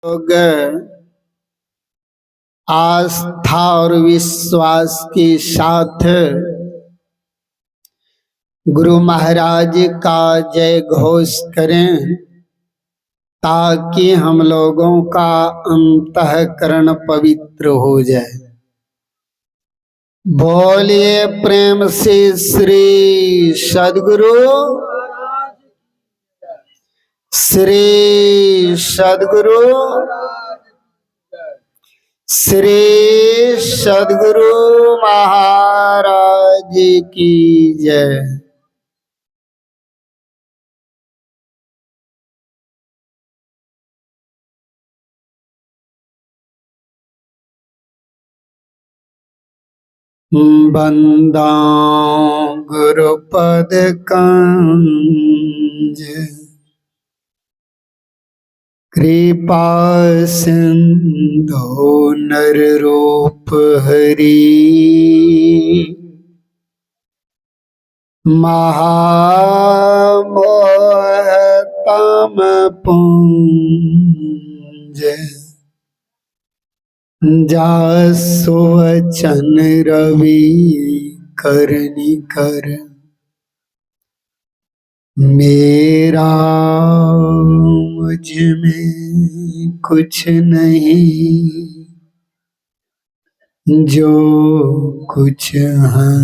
लोग आस्था और विश्वास के साथ गुरु महाराज का जय घोष करें ताकि हम लोगों का अंतःकरण पवित्र हो जाए। बोलिए प्रेम से श्री सद्गुरु श्री सद्गुरु श्री सद्गुरु महाराज की जय। बंदा गुरुपद कंज कृपा सिंधु नर रूप हरि महामोह तम पुंज जासु वचन रवि करनी कर मेरा मुझ में कुछ नहीं जो कुछ है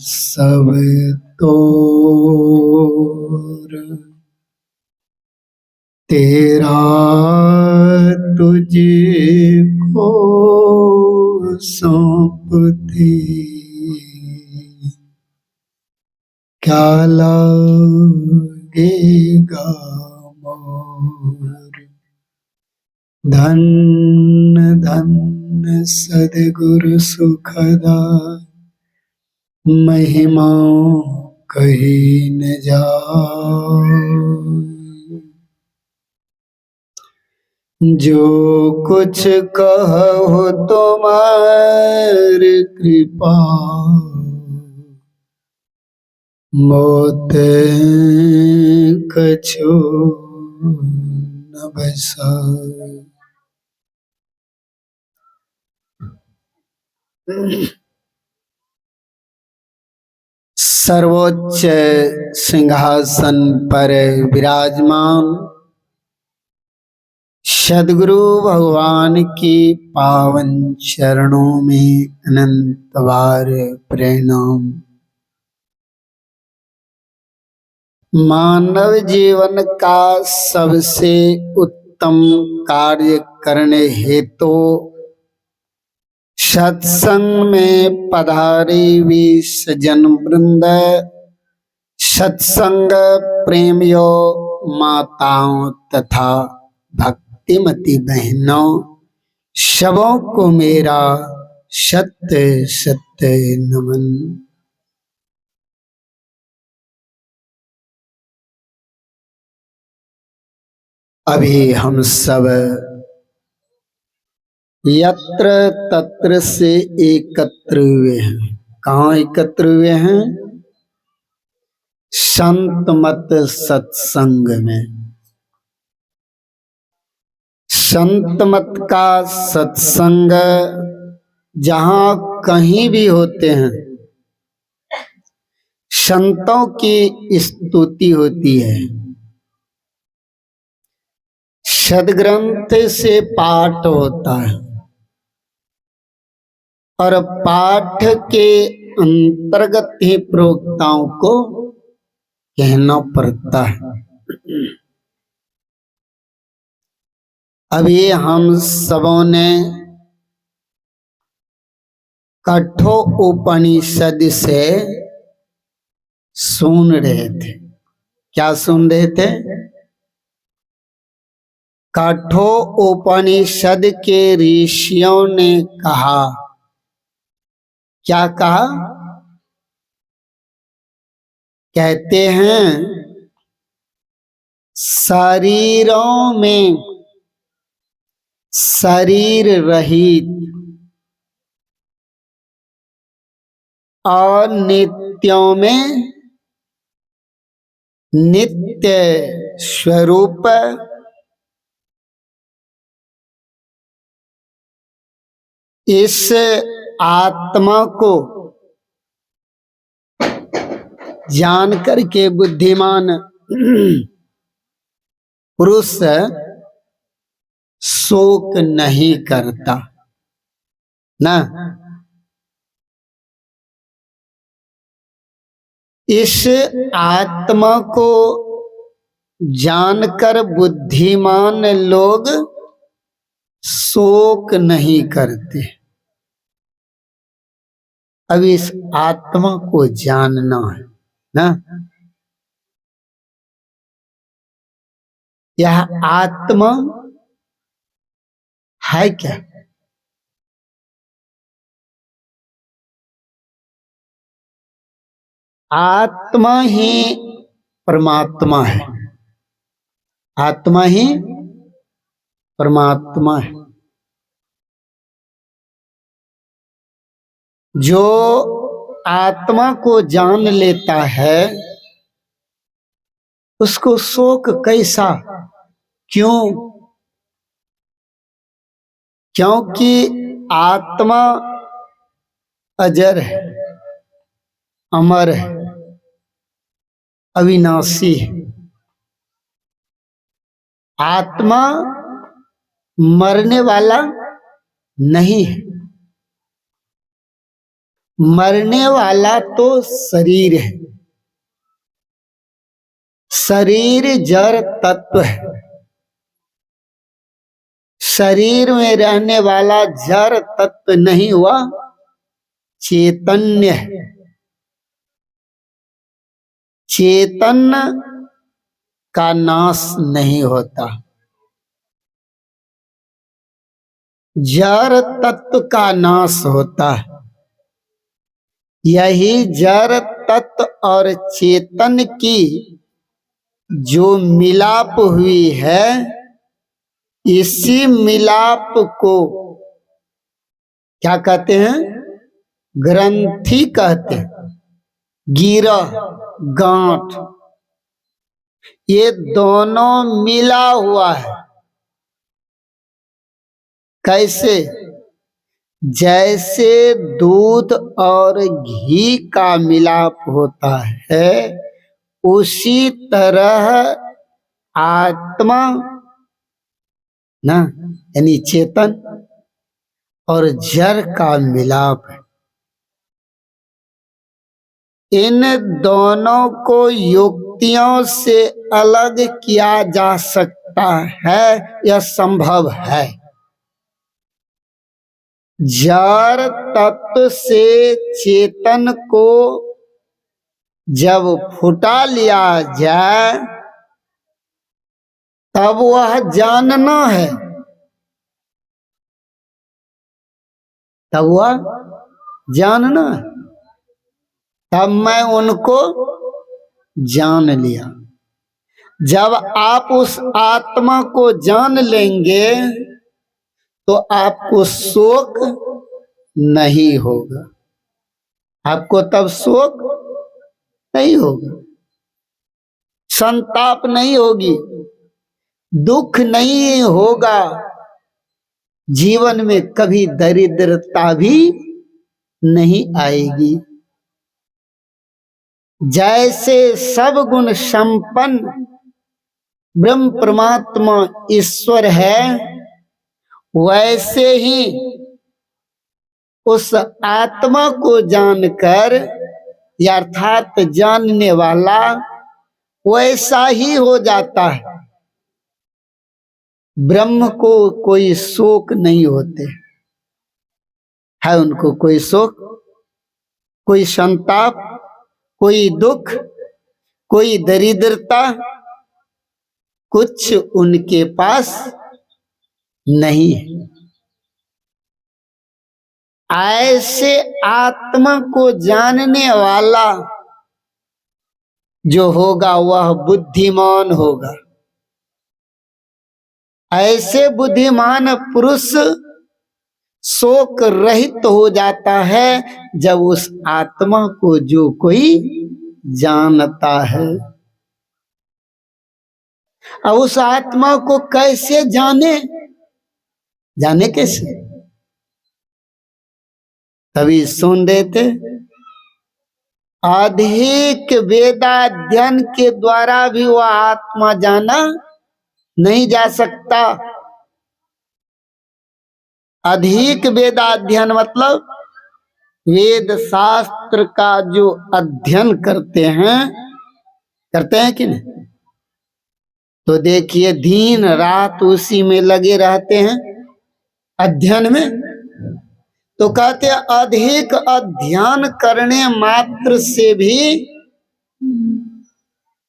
सब तोर तेरा तुझको सौंपते क्या लगेगा मोर। धन्य धन्य सद्गुरु सुखदा महिमा कही न जाए। जो कुछ कहो तुम्हारी कृपा मोते कछु न बसा। सर्वोच्च सिंहासन पर विराजमान सद्गुरु भगवान की पावन चरणों में अनंत बार प्रणाम। मानव जीवन का सबसे उत्तम कार्य करने हेतु सत्संग में पधारे हुए सज्जन वृंद, सत्संग प्रेमियों, माताओं तथा भक्तिमती बहनों, सबों को मेरा सत्य सत्य नमन। अभी हम सब यत्र तत्र से एकत्र हुए हैं। कहाँ एकत्र हुए हैं? संत मत सत्संग में। संत मत का सत्संग जहाँ कहीं भी होते हैं संतों की स्तुति होती है, सदग्रंथ से पाठ होता है और पाठ के अंतर्गत ही प्रोक्ताओं को कहना पड़ता है। अभी हम सबों ने कठोपनिषद से सुन रहे थे। क्या सुन रहे थे? कठोपनिषद के ऋषियों ने कहा। क्या कहा? कहते हैं शरीरों में शरीर रहित और नित्यों में नित्य स्वरूप इस आत्मा को जान करके बुद्धिमान पुरुष शोक नहीं करता ना। इस आत्मा को जानकर बुद्धिमान लोग शोक नहीं करते। अब इस आत्मा को जानना है ना। यह आत्मा है क्या? आत्मा ही परमात्मा है। आत्मा ही परमात्मा है। जो आत्मा को जान लेता है उसको शोक कैसा? क्यों? क्योंकि आत्मा अजर है, अमर है, अविनाशी है। आत्मा मरने वाला नहीं है। मरने वाला तो शरीर है। शरीर जड़ तत्व है। शरीर में रहने वाला जड़ तत्व नहीं हुआ, चैतन्य है। चैतन्य का नाश नहीं होता। जड़ तत्व का नाश होता है। यही जड़ तत्व और चेतन की जो मिलाप हुई है, इसी मिलाप को क्या कहते हैं? ग्रंथि कहते हैं। गिरह, गांठ, ये दोनों मिला हुआ है। कैसे? जैसे दूध और घी का मिलाप होता है, उसी तरह आत्मा ना, यानी चेतन और जड़ का मिलाप है। इन दोनों को युक्तियों से अलग किया जा सकता है, यह संभव है। जड़ तत्व से चेतन को जब फुटा लिया जाए तब वह जानना है। तब वह जानना है। तब मैं उनको जान लिया। जब आप उस आत्मा को जान लेंगे तो आपको शोक नहीं होगा। आपको तब शोक नहीं होगा, संताप नहीं होगी, दुख नहीं होगा। जीवन में कभी दरिद्रता भी नहीं आएगी। जैसे सब गुण संपन्न ब्रह्म परमात्मा ईश्वर है, वैसे ही उस आत्मा को जानकर अर्थात जानने वाला वैसा ही हो जाता है। ब्रह्म को कोई शोक नहीं होते है। उनको कोई शोक, कोई संताप, कोई दुख, कोई दरिद्रता, कुछ उनके पास नहीं है। ऐसे आत्मा को जानने वाला जो होगा वह बुद्धिमान होगा। ऐसे बुद्धिमान पुरुष शोक रहित हो जाता है जब उस आत्मा को जो कोई जानता है। अब उस आत्मा को कैसे जाने? जाने कैसे? तभी सुन देते। अधिक वेदाध्ययन के द्वारा भी वह आत्मा जाना नहीं जा सकता। अधिक वेदाध्ययन मतलब वेद शास्त्र का जो अध्ययन करते हैं कि नहीं, तो देखिए दिन रात उसी में लगे रहते हैं अध्ययन में। तो कहते हैं अधिक अध्ययन करने मात्र से भी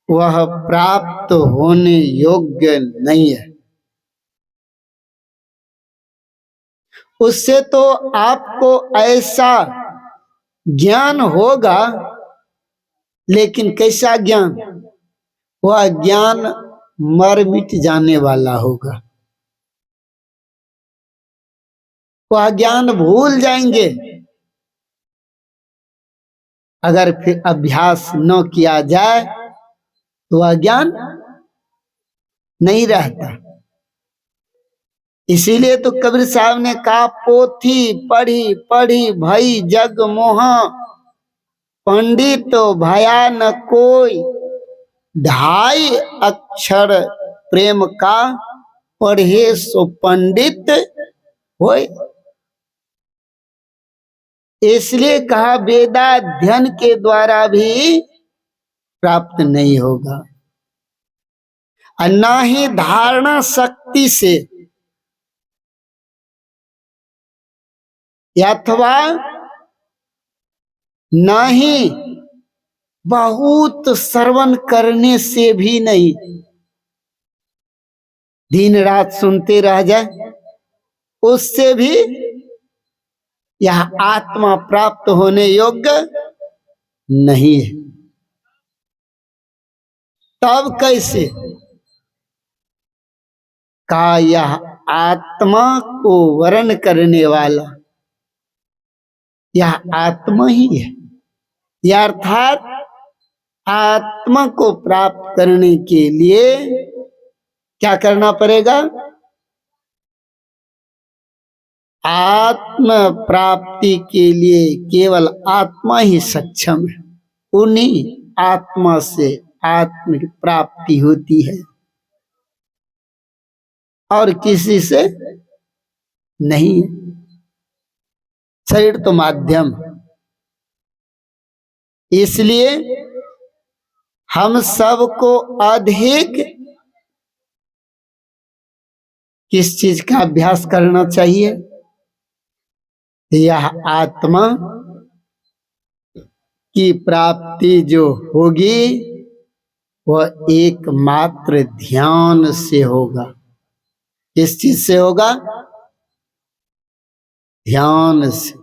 वह प्राप्त होने योग्य नहीं है। उससे तो आपको ऐसा ज्ञान होगा, लेकिन कैसा ज्ञान? वह ज्ञान मर मिट जाने वाला होगा। वह ज्ञान भूल जाएंगे अगर फिर अभ्यास न किया जाए तो वह ज्ञान नहीं रहता। इसीलिए तो कबीर साहब ने कहा, पोथी पढ़ी पढ़ी भई जग मोहा, पंडित भया न कोई, ढाई अक्षर प्रेम का, पढ़े सो पंडित होय। इसलिए कहा वेदाध्ययन के द्वारा भी प्राप्त नहीं होगा, और ना ही धारणा शक्ति से, अथवा ना ही बहुत श्रवण करने से भी नहीं। दिन रात सुनते रह जाए उससे भी यह आत्मा प्राप्त होने योग्य नहीं है। तब कैसे? का यह आत्मा को वर्ण करने वाला यह आत्मा ही है। यह अर्थात आत्मा को प्राप्त करने के लिए क्या करना पड़ेगा? आत्म प्राप्ति के लिए केवल आत्मा ही सक्षम है। उन्हीं आत्मा से आत्म की प्राप्ति होती है और किसी से नहीं। शरीर तो माध्यम। इसलिए हम सबको अधिक किस चीज का अभ्यास करना चाहिए? यह आत्मा की प्राप्ति जो होगी वह एकमात्र ध्यान से होगा। किस चीज से होगा? ध्यान से।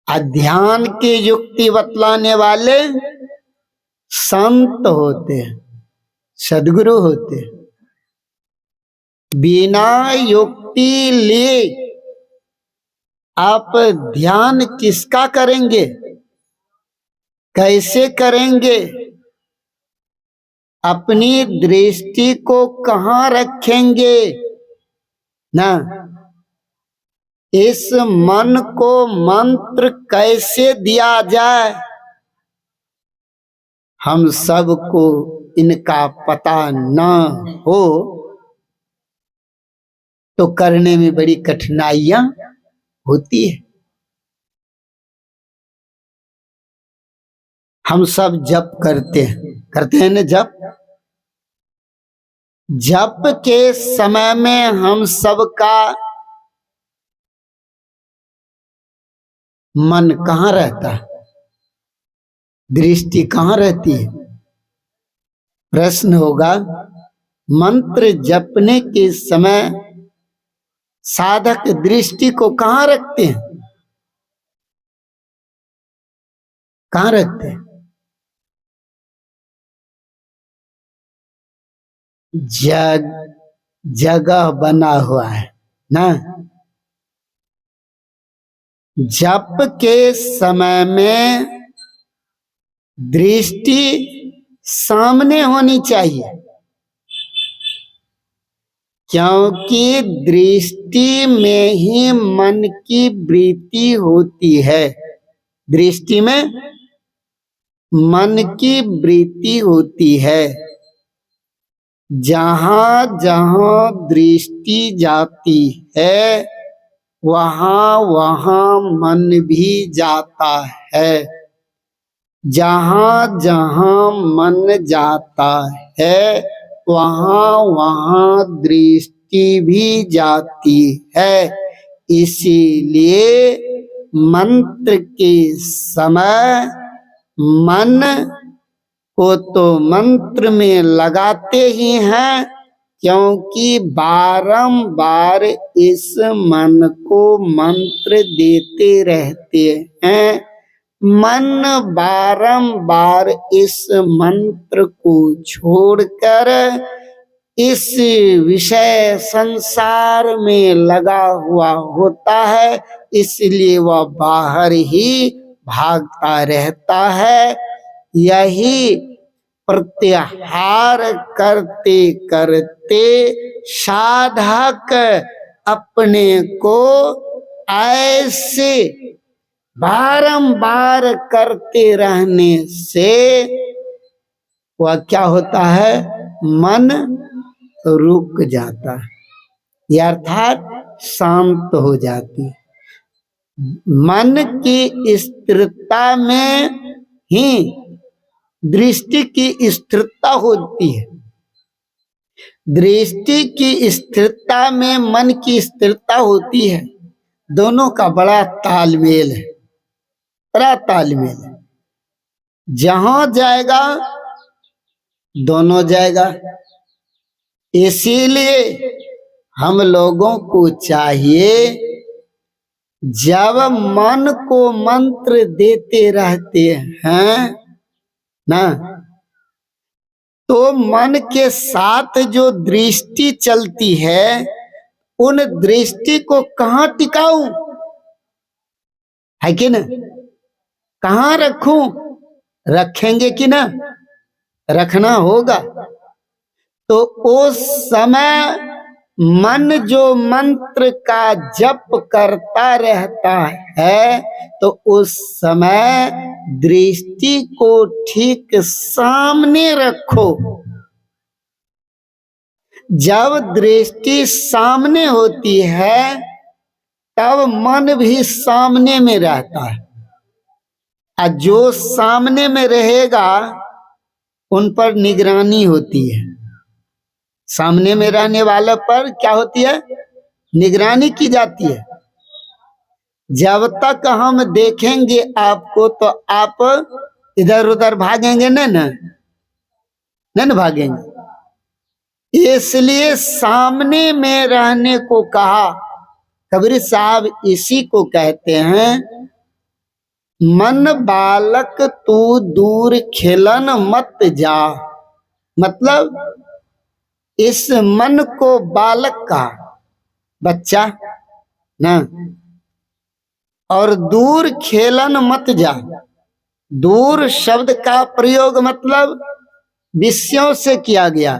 ध्यान की युक्ति बतलाने वाले संत होते हैं, सद्गुरु होते हैं। बिना युक्ति लिए आप ध्यान किसका करेंगे? कैसे करेंगे? अपनी दृष्टि को कहां रखेंगे ना? इस मन को मंत्र कैसे दिया जाए? हम सबको इनका पता न हो तो करने में बड़ी कठिनाइयां होती है। हम सब जप करते हैं ना जप। जप के समय में हम सबका मन कहाँ रहता है? दृष्टि कहाँ रहती है? प्रश्न होगा, मंत्र जपने के समय साधक दृष्टि को कहाँ रखते हैं? कहाँ रखते हैं? जगह बना हुआ है ना। जप के समय में दृष्टि सामने होनी चाहिए। क्योंकि दृष्टि में ही मन की वृत्ति होती है। दृष्टि में मन की वृत्ति होती है। जहां जहां दृष्टि जाती है वहां वहां मन भी जाता है। जहां जहां मन जाता है वहां वहां दृष्टि भी जाती है। इसीलिए मंत्र के समय मन को तो मंत्र में लगाते ही हैं, क्योंकि बारंबार इस मन को मंत्र देते रहते हैं। मन बारंबार इस मंत्र को छोड़कर इस विषय संसार में लगा हुआ होता है, इसलिए वह बाहर ही भागता रहता है। यही प्रत्याहार करते करते साधक अपने को ऐसे बारंबार करते रहने से वह क्या होता है, मन रुक जाता है, यह अर्थात शांत हो जाती है। मन की स्थिरता में ही दृष्टि की स्थिरता होती है। दृष्टि की स्थिरता में मन की स्थिरता होती है। दोनों का बड़ा तालमेल है, बड़ा तालमेल है। जहां जाएगा दोनों जाएगा। इसीलिए हम लोगों को चाहिए जब मन को मंत्र देते रहते हैं ना, तो मन के साथ जो दृष्टि चलती है उन दृष्टि को कहाँ टिकाऊं, है कि ना, कहाँ रखूं, रखेंगे कि ना, रखना होगा। तो उस समय मन जो मंत्र का जप करता रहता है, तो उस समय दृष्टि को ठीक सामने रखो। जब दृष्टि सामने होती है तब मन भी सामने में रहता है, और जो सामने में रहेगा उन पर निगरानी होती है। सामने में रहने वालों पर क्या होती है, निगरानी की जाती है। जब तक हम देखेंगे आपको तो आप इधर उधर भागेंगे नहीं ना, नहीं भागेंगे। इसलिए सामने में रहने को कहा। कबीर साहब इसी को कहते हैं, मन बालक तू दूर खेलन मत जा। मतलब इस मन को बालक का, बच्चा ना, और दूर खेलन मत जा। दूर शब्द का प्रयोग मतलब विषयों से किया गया,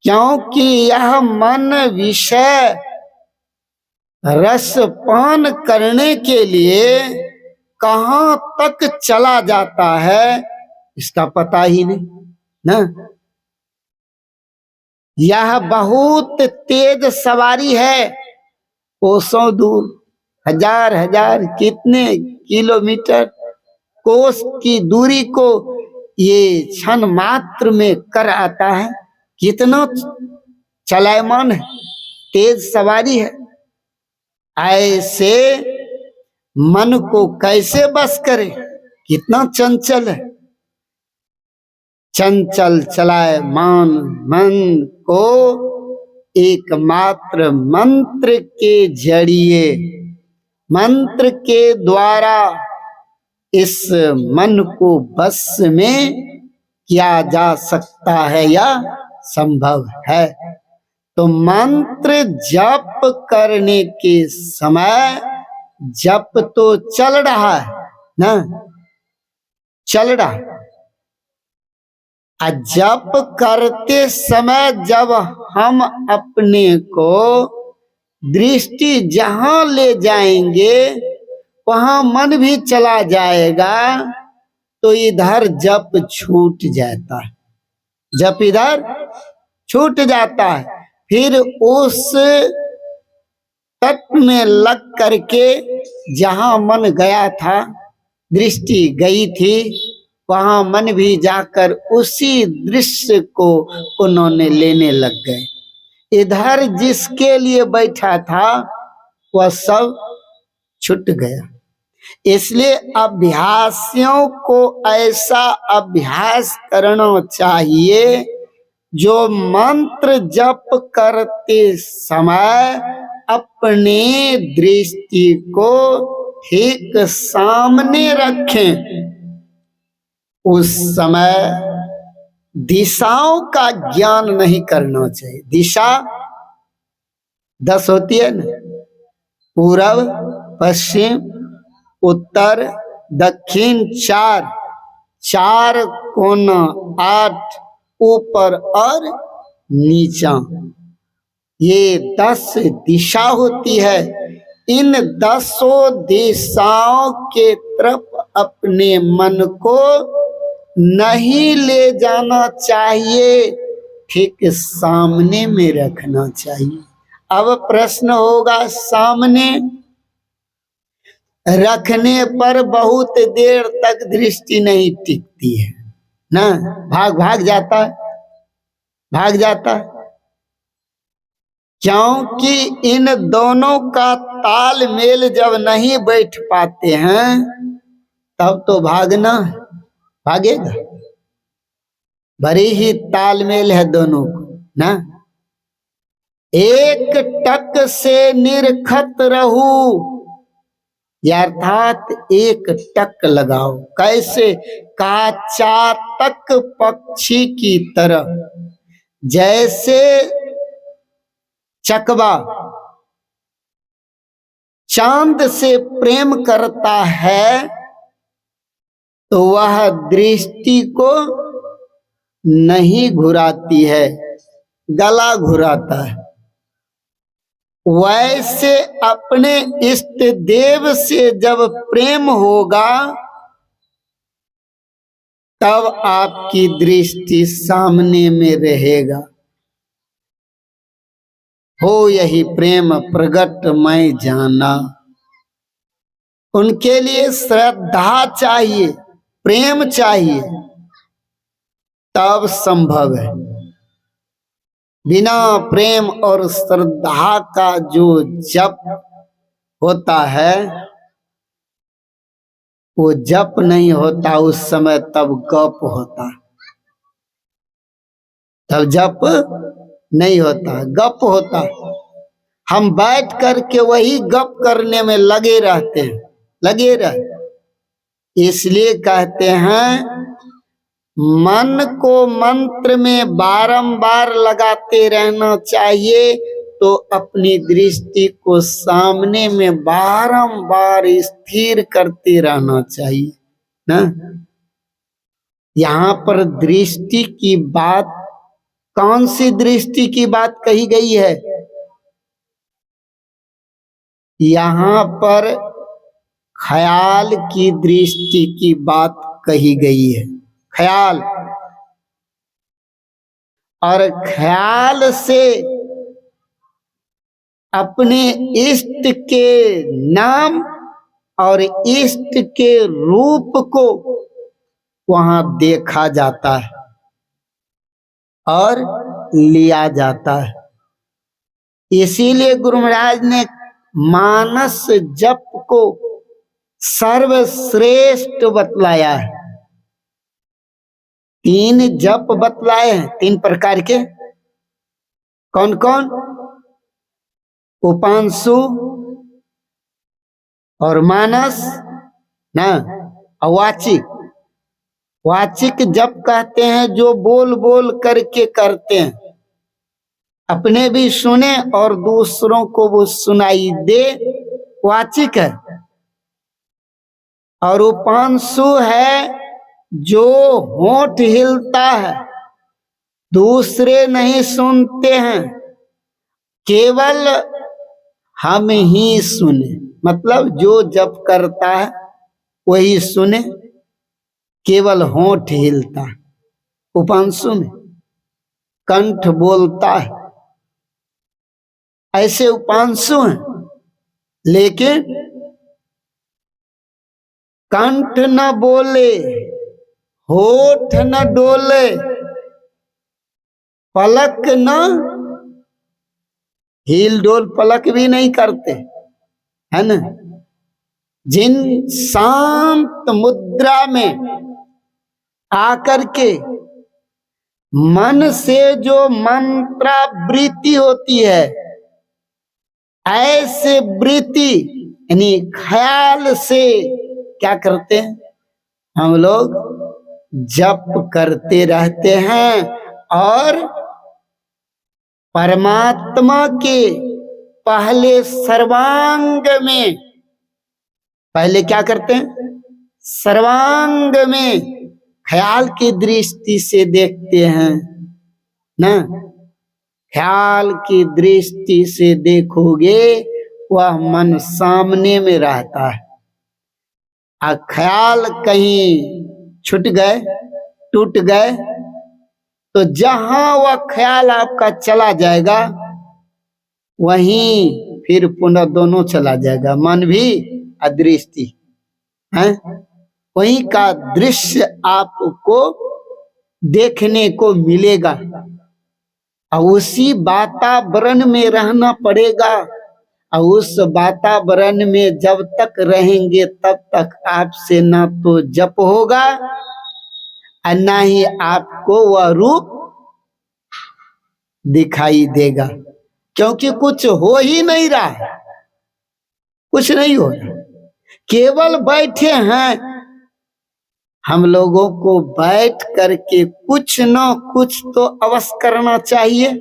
क्योंकि यह मन विषय रसपान करने के लिए कहां तक चला जाता है इसका पता ही नहीं ना। यह बहुत तेज सवारी है, कोसों दूर, हजार हजार कितने किलोमीटर कोस की दूरी को ये क्षण मात्र में कर आता है। कितना चलायमान है, तेज सवारी है। ऐसे मन को कैसे बस करे, कितना चंचल है। चंचल चलायमान मन को एकमात्र मंत्र के जरिए, मंत्र के द्वारा इस मन को बस में किया जा सकता है या संभव है। तो मंत्र जप करने के समय जप तो चल रहा है ना, चल रहा, जप करते समय जब हम अपने को दृष्टि जहां ले जाएंगे वहां मन भी चला जाएगा, तो इधर जप छूट जाता है, जप इधर छूट जाता है। फिर उस तत्व में लग करके जहां मन गया था, दृष्टि गई थी, वहां मन भी जाकर उसी दृश्य को उन्होंने लेने लग गए। इधर जिसके लिए बैठा था वह सब छूट गया। इसलिए अभ्यासियों को ऐसा अभ्यास करना चाहिए जो मंत्र जप करते समय अपने दृष्टि को ठीक सामने रखें। उस समय दिशाओं का ज्ञान नहीं करना चाहिए। दिशा 10 होती है ना, पूरब, पश्चिम, उत्तर, दक्षिण, चार कोना, 8 ऊपर और नीचा, ये 10 दिशा होती है। इन 10 दिशाओं के तरफ अपने मन को नहीं ले जाना चाहिए, ठीक सामने में रखना चाहिए। अब प्रश्न होगा, सामने रखने पर बहुत देर तक दृष्टि नहीं टिकती है ना, भाग जाता है, क्योंकि इन दोनों का तालमेल जब नहीं बैठ पाते हैं तब तो भागेगा। बड़ी ही तालमेल है दोनों को ना। एक टक से निरखत रहू, अर्थात एक टक लगाओ। कैसे? काचातक पक्षी की तरह, जैसे चकवा चांद से प्रेम करता है तो वह दृष्टि को नहीं घुराती है, गला घुराता है। वैसे अपने इष्ट देव से जब प्रेम होगा तब आपकी दृष्टि सामने में रहेगा। हो यही प्रेम प्रगट मैं जाना। उनके लिए श्रद्धा चाहिए, प्रेम चाहिए, तब संभव है। बिना प्रेम और श्रद्धा का जो जप होता है वो जप नहीं होता उस समय, तब गप होता है। तब जप नहीं होता, गप होता है। हम बैठ करके वही गप करने में लगे रहते हैं। इसलिए कहते हैं मन को मंत्र में बारंबार लगाते रहना चाहिए, तो अपनी दृष्टि को सामने में बारंबार स्थिर करते रहना चाहिए ना। यहाँ पर दृष्टि की बात, कौन सी दृष्टि की बात कही गई है? यहाँ पर ख्याल की दृष्टि की बात कही गई है। ख्याल, और ख्याल से अपने इष्ट के नाम और इष्ट के रूप को वहां देखा जाता है और लिया जाता है। इसीलिए गुरु महाराज ने मानस जप को सर्वश्रेष्ठ बतलाया है। 3 जप बतलाए हैं, 3 प्रकार के। कौन कौन? उपांशु और मानस ना, वाचिक। वाचिक जप कहते हैं जो बोल बोल करके करते हैं, अपने भी सुने और दूसरों को वो सुनाई दे, वाचिक है। और उपांशु है जो होंठ हिलता है, दूसरे नहीं सुनते हैं, केवल हम ही सुने। मतलब जो जप करता है वही सुने, केवल होंठ हिलता है, उपांशु में कंठ बोलता है, ऐसे उपांशु हैं। लेकिन कंठ न बोले, होठ न डोले, पलक न हिल डोल, पलक भी नहीं करते, है ना। जिन शांत मुद्रा में आकर के मन से जो मंत्रावृत्ति होती है, ऐसे वृत्ति यानी ख्याल से क्या करते हैं हम लोग, जप करते रहते हैं। और परमात्मा के पहले सर्वांग में, पहले क्या करते हैं, सर्वांग में ख्याल की दृष्टि से देखते हैं ना। ख्याल की दृष्टि से देखोगे वह मन सामने में रहता है। आ ख्याल कहीं छूट गए, टूट गए, तो जहां वह ख्याल आपका चला जाएगा वहीं फिर पुनः दोनों चला जाएगा, मन भी और दृष्टि है। वहीं का दृश्य आपको देखने को मिलेगा और उसी वातावरण में रहना पड़ेगा। और उस वातावरण में जब तक रहेंगे तब तक आपसे ना तो जप होगा और ना ही आपको वह रूप दिखाई देगा, क्योंकि कुछ हो ही नहीं रहा है, कुछ नहीं हो रहा, केवल बैठे हैं। हम लोगों को बैठ करके कुछ न कुछ तो अवश्य करना चाहिए,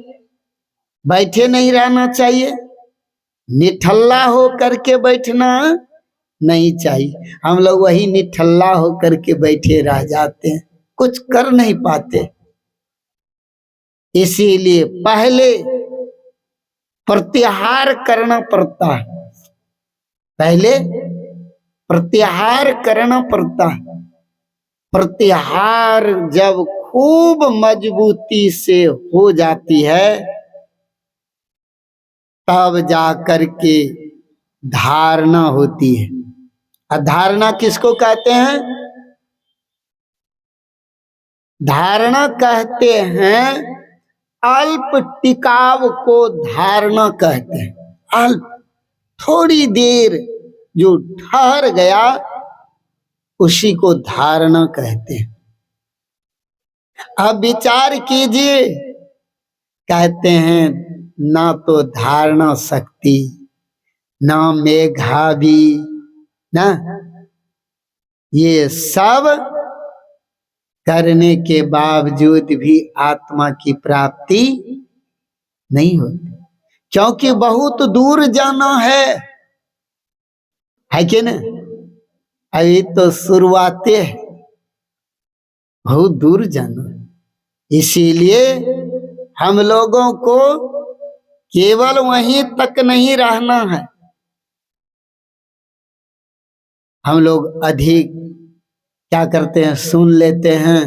बैठे नहीं रहना चाहिए, निठल्ला हो करके बैठना नहीं चाहिए। हम लोग वही निठल्ला हो करके बैठे रह जाते हैं, कुछ कर नहीं पाते। इसीलिए पहले प्रत्याहार करना पड़ता है, पहले प्रत्याहार करना पड़ता है। प्रत्याहार जब खूब मजबूती से हो जाती है तब जा करके धारणा होती है। और धारणा किसको कहते हैं, धारणा कहते हैं अल्प टिकाव को धारणा कहते हैं। अल्प, थोड़ी देर जो ठहर गया उसी को धारणा कहते हैं। अब विचार कीजिए, कहते हैं ना तो धारणा शक्ति, ना मेधावी, ना ये सब करने के बावजूद भी आत्मा की प्राप्ति नहीं होती, क्योंकि बहुत दूर जाना है कि ना। अभी तो शुरुआते है, बहुत दूर जाना। इसीलिए हम लोगों को केवल वहीं तक नहीं रहना है। हम लोग अधिक क्या करते हैं, सुन लेते हैं,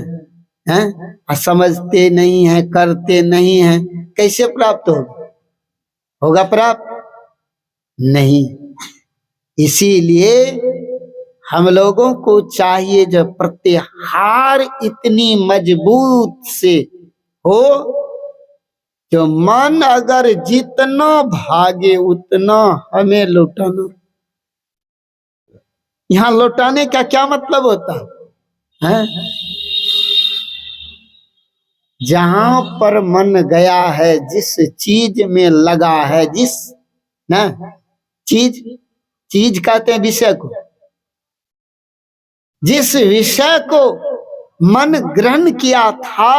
और समझते नहीं हैं, करते नहीं हैं। कैसे प्राप्त होगा प्राप्त नहीं। इसीलिए हम लोगों को चाहिए जब प्रत्याहार इतनी मजबूत से हो, जो मन अगर जितना भागे उतना हमें लौटाना। यहाँ लौटाने का क्या मतलब होता है? जहां पर मन गया है, जिस चीज में लगा है, जिस ना चीज कहते हैं विषय को, जिस विषय को मन ग्रहण किया था,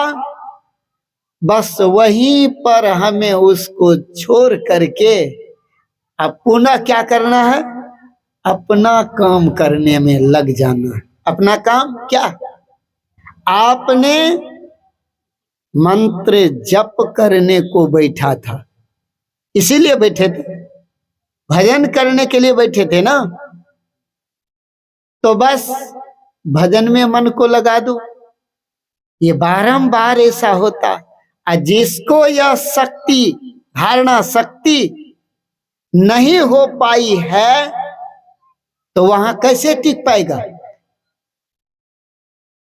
बस वहीं पर हमें उसको छोड़ करके अब पुनः क्या करना है, अपना काम करने में लग जाना है। अपना काम क्या, आपने मंत्र जप करने को बैठा था, इसीलिए बैठे थे, भजन करने के लिए बैठे थे ना। तो बस भजन में मन को लगा दो। ये बारंबार ऐसा होता। और जिसको यह शक्ति, धारणा शक्ति नहीं हो पाई है, तो वहां कैसे टिक पाएगा।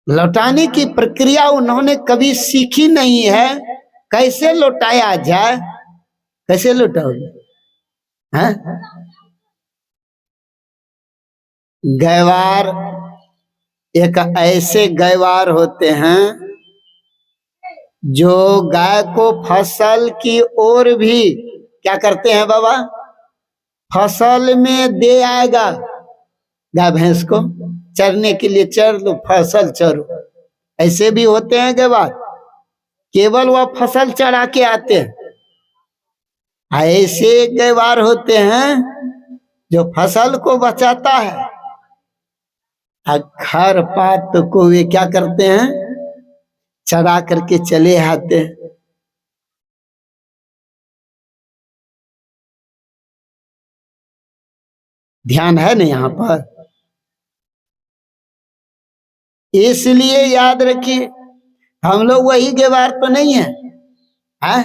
लौटाने की प्रक्रिया उन्होंने कभी सीखी नहीं है। कैसे लौटाया जाए, कैसे लौटाओगे? हैं? गैवार, एक ऐसे गैवार होते हैं जो गाय को फसल की ओर भी क्या करते हैं बाबा, फसल में दे आएगा। गाय भैंस को चरने के लिए, चर लो, फसल चरो। ऐसे भी होते हैं गैवार, केवल वह फसल चरा के आते हैं। ऐसे गैवार होते हैं जो फसल को बचाता है, खर पात को वे क्या करते हैं, चरा करके चले आते हैं। ध्यान है ना यहाँ पर। इसलिए याद रखिए, हम लोग वही गैवार तो नहीं है, है?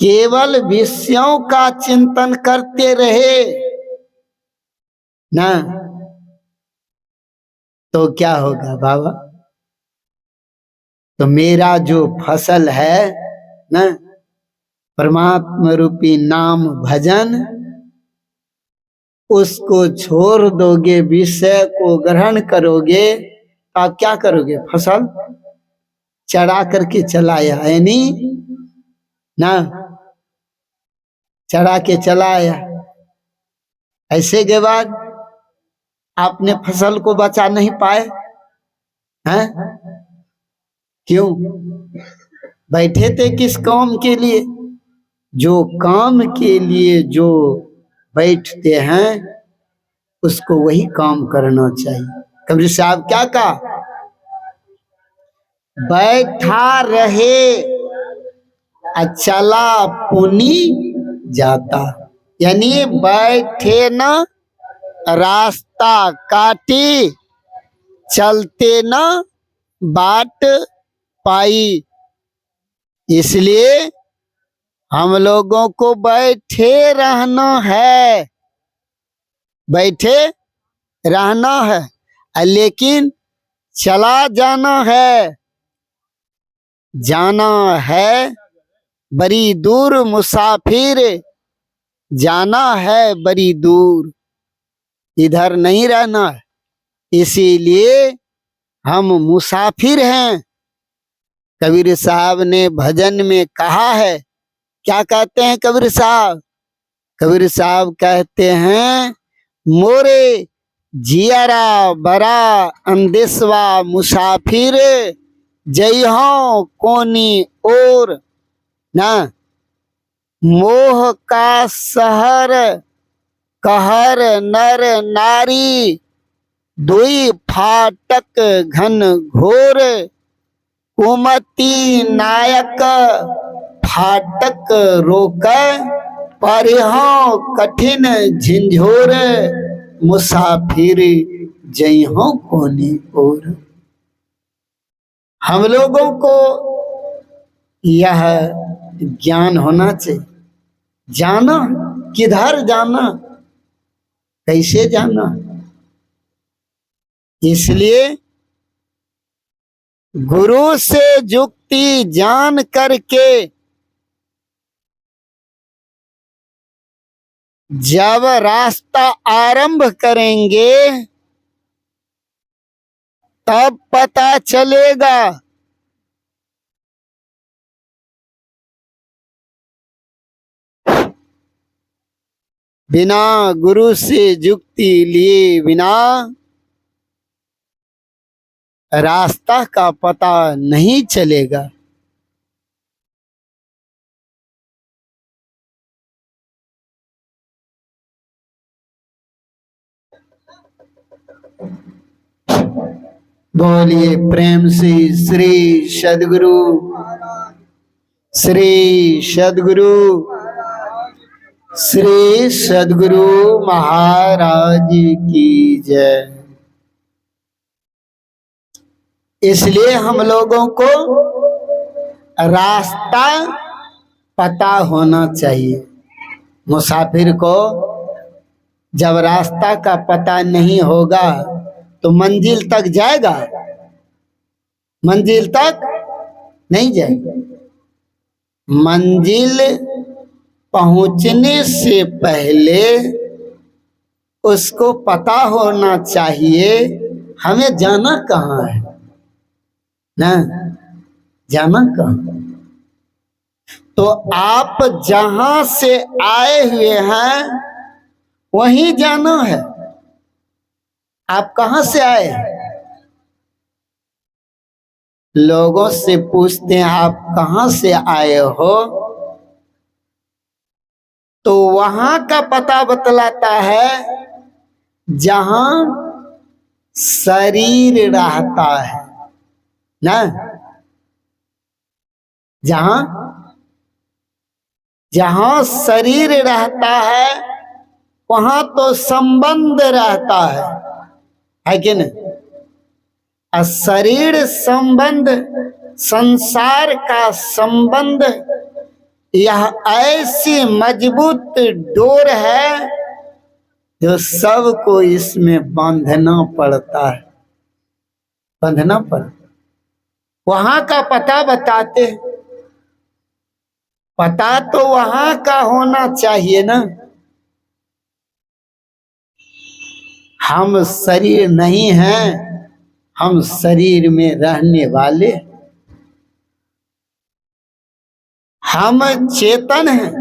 केवल विषयों का चिंतन करते रहे ना, तो क्या होगा बाबा। तो मेरा जो फसल है ना, परमात्मा रूपी नाम भजन, उसको छोड़ दोगे, विषय को ग्रहण करोगे, तो आप क्या करोगे, फसल चढ़ा करके चलाया, यानी ना, चढ़ा के चलाया। ऐसे के बाद आपने फसल को बचा नहीं पाए हैं? क्यों? बैठे थे किस काम के लिए? जो काम के लिए जो बैठते हैं, उसको वही काम करना चाहिए। कबीर साहब क्या कहा, बैठा रहे चला पुनी जाता। यानी बैठे न रास्ता काटी, चलते न बाट पाई। इसलिए हम लोगों को बैठे रहना है, बैठे रहना है, लेकिन चला जाना है। जाना है बड़ी दूर मुसाफिर, जाना है बड़ी दूर, इधर नहीं रहना है। इसीलिए हम मुसाफिर हैं। कबीर साहब ने भजन में कहा है, क्या कहते हैं कबीर साहब? कबीर साहब कहते हैं, मोरे जियरा बरा अंदेशवा मुसाफिर, जय हो कोनी और ना, मोह का शहर कहर नर नारी, दुई फाटक घन घोर, कुमति नायक फाटक रोक, परिहो कठिन झिंझोर, मुसाफिर जय हो कोनी और। हम लोगों को यह ज्ञान होना चाहिए। जाना किधर जाना, कैसे जाना। इसलिए गुरु से जुक्ति जान करके जब रास्ता आरंभ करेंगे, तब पता चलेगा। बिना गुरु से जुक्ति लिए बिना रास्ता का पता नहीं चलेगा। बोलिए प्रेम से श्री सद्गुरु, श्री सद्गुरु, श्री सद्गुरु महाराज की जय। इसलिए हम लोगों को रास्ता पता होना चाहिए। मुसाफिर को जब रास्ता का पता नहीं होगा तो मंजिल तक जाएगा? मंजिल तक नहीं जाएगा। मंजिल पहुंचने से पहले उसको पता होना चाहिए हमें जाना कहाँ है ना, जाना कहाँ। तो आप जहां से आए हुए हैं वहीं जाना है। आप कहां से आए? लोगों से पूछते हैं आप कहां से आए हो, तो वहां का पता बतलाता है जहां शरीर रहता है ना। जहां जहां शरीर रहता है वहां तो संबंध रहता है कि नहीं? शरीर संबंध, संसार का संबंध, यह ऐसी मजबूत डोर है जो सबको इसमें बांधना पड़ता है, बांधना पड़ता। वहां का पता बताते, पता तो वहां का होना चाहिए ना। हम शरीर नहीं हैं, हम शरीर में रहने वाले, हम चेतन हैं।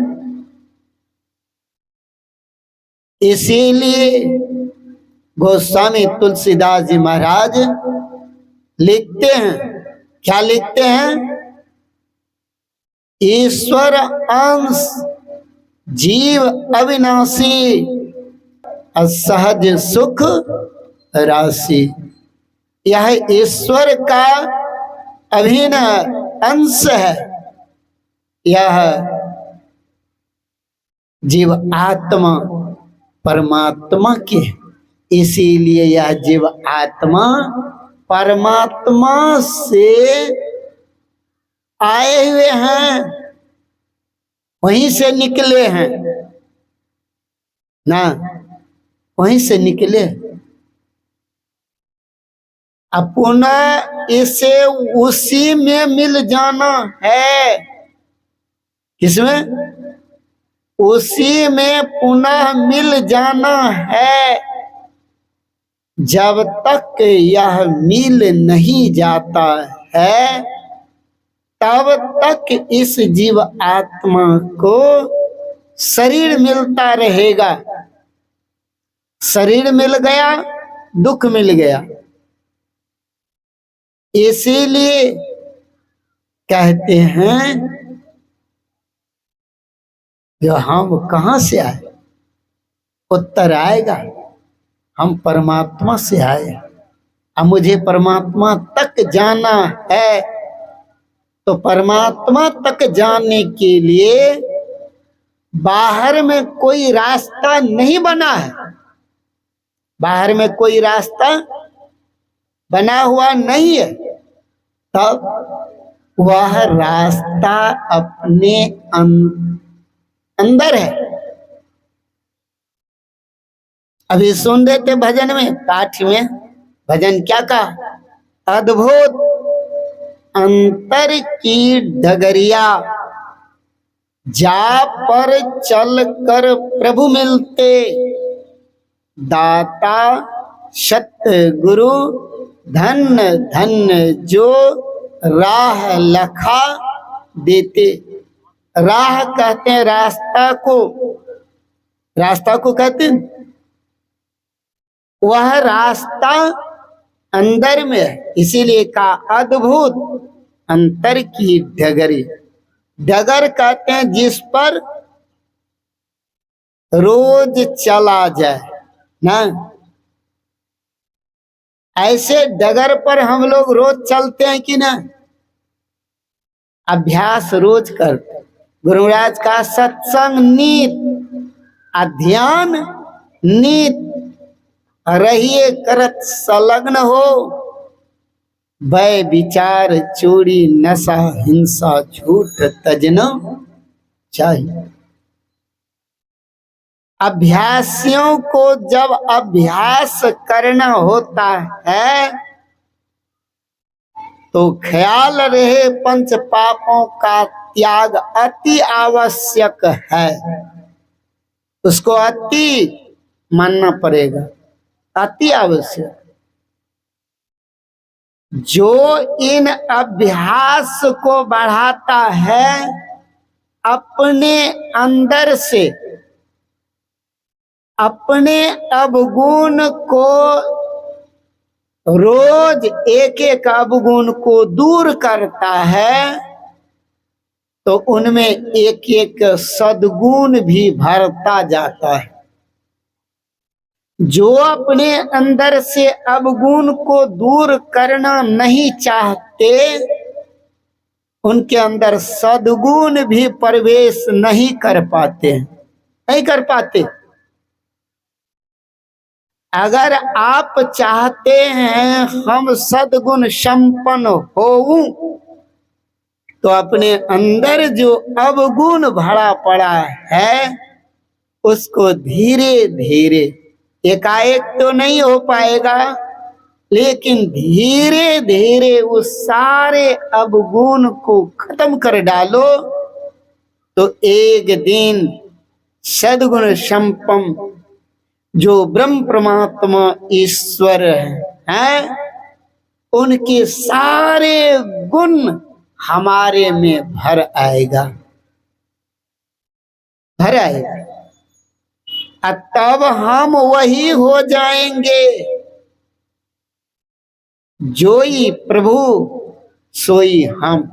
इसीलिए गोस्वामी तुलसीदास जी महाराज लिखते हैं, क्या लिखते हैं? ईश्वर अंश जीव अविनाशी, असहज सुख राशि। यह ईश्वर का अभिन्न अंश है, यह जीव आत्मा परमात्मा की। इसीलिए यह जीव आत्मा परमात्मा से आए हुए हैं, वहीं से निकले हैं ना, वहीं से निकले। अब पुनः इसे उसी में मिल जाना है। किसमें? उसी में पुनः मिल जाना है। जब तक यह मिल नहीं जाता है तब तक इस जीव आत्मा को शरीर मिलता रहेगा। शरीर मिल गया, दुख मिल गया। इसीलिए कहते हैं जो हम कहां से आए, उत्तर आएगा हम परमात्मा से आए। अब मुझे परमात्मा तक जाना है, तो परमात्मा तक जाने के लिए बाहर में कोई रास्ता नहीं बना है। बाहर में कोई रास्ता बना हुआ नहीं है। तब वह रास्ता अपने अंदर है। अभी सुन रहे थे भजन में, पाठ में, भजन क्या कहा? अद्भुत अंतर की डगरिया, जा पर चल कर प्रभु मिलते, दाता सत्य गुरु धन धन जो राह लखा देते। राह कहते हैं रास्ता को, रास्ता को कहते हैं। वह रास्ता अंदर में है, इसीलिए कहा अद्भुत अंतर की डगरी। डगर कहते हैं जिस पर रोज चला जाए ना। ऐसे डगर पर हम लोग रोज चलते हैं कि ना? अभ्यास रोज करते। गुरु महाराज का सत्संग नीत, अध्ययन नीत, रहिए करत संलग्न हो, भय विचार चोरी नशा हिंसा झूठ तजना चाहिए। अभ्यासियों को जब अभ्यास करना होता है तो ख्याल रहे पंच पापों का त्याग अति आवश्यक है। उसको अति मानना पड़ेगा, अति आवश्यक। जो इन अभ्यास को बढ़ाता है, अपने अंदर से अपने अवगुण को रोज एक एक अवगुण को दूर करता है, तो उनमें एक एक सद्गुण भी भरता जाता है। जो अपने अंदर से अवगुण को दूर करना नहीं चाहते, उनके अंदर सद्गुण भी प्रवेश नहीं कर पाते, नहीं कर पाते। अगर आप चाहते हैं हम सद्गुण संपन्न होऊं, तो अपने अंदर जो अवगुण भरा पड़ा है उसको धीरे धीरे, एकाएक तो नहीं हो पाएगा, लेकिन धीरे धीरे उस सारे अवगुण को खत्म कर डालो, तो एक दिन सद्गुण संपन्न जो ब्रह्म परमात्मा ईश्वर है, उनके सारे गुण हमारे में भर आएगा, भर आएगा। तब हम वही हो जाएंगे, जोई प्रभु सोई हम,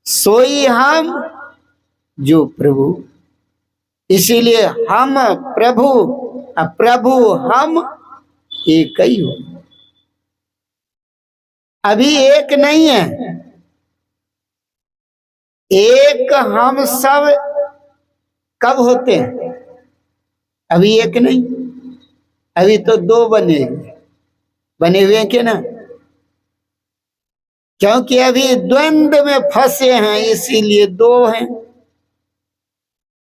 सोई हम जो प्रभु। इसीलिए हम प्रभु, प्रभु हम एक ही हो। अभी एक नहीं है, एक हम सब कब होते हैं? अभी एक नहीं, अभी तो दो बने हुए हैं, क्या ना? क्योंकि अभी द्वंद्व में फंसे हैं, इसीलिए दो हैं।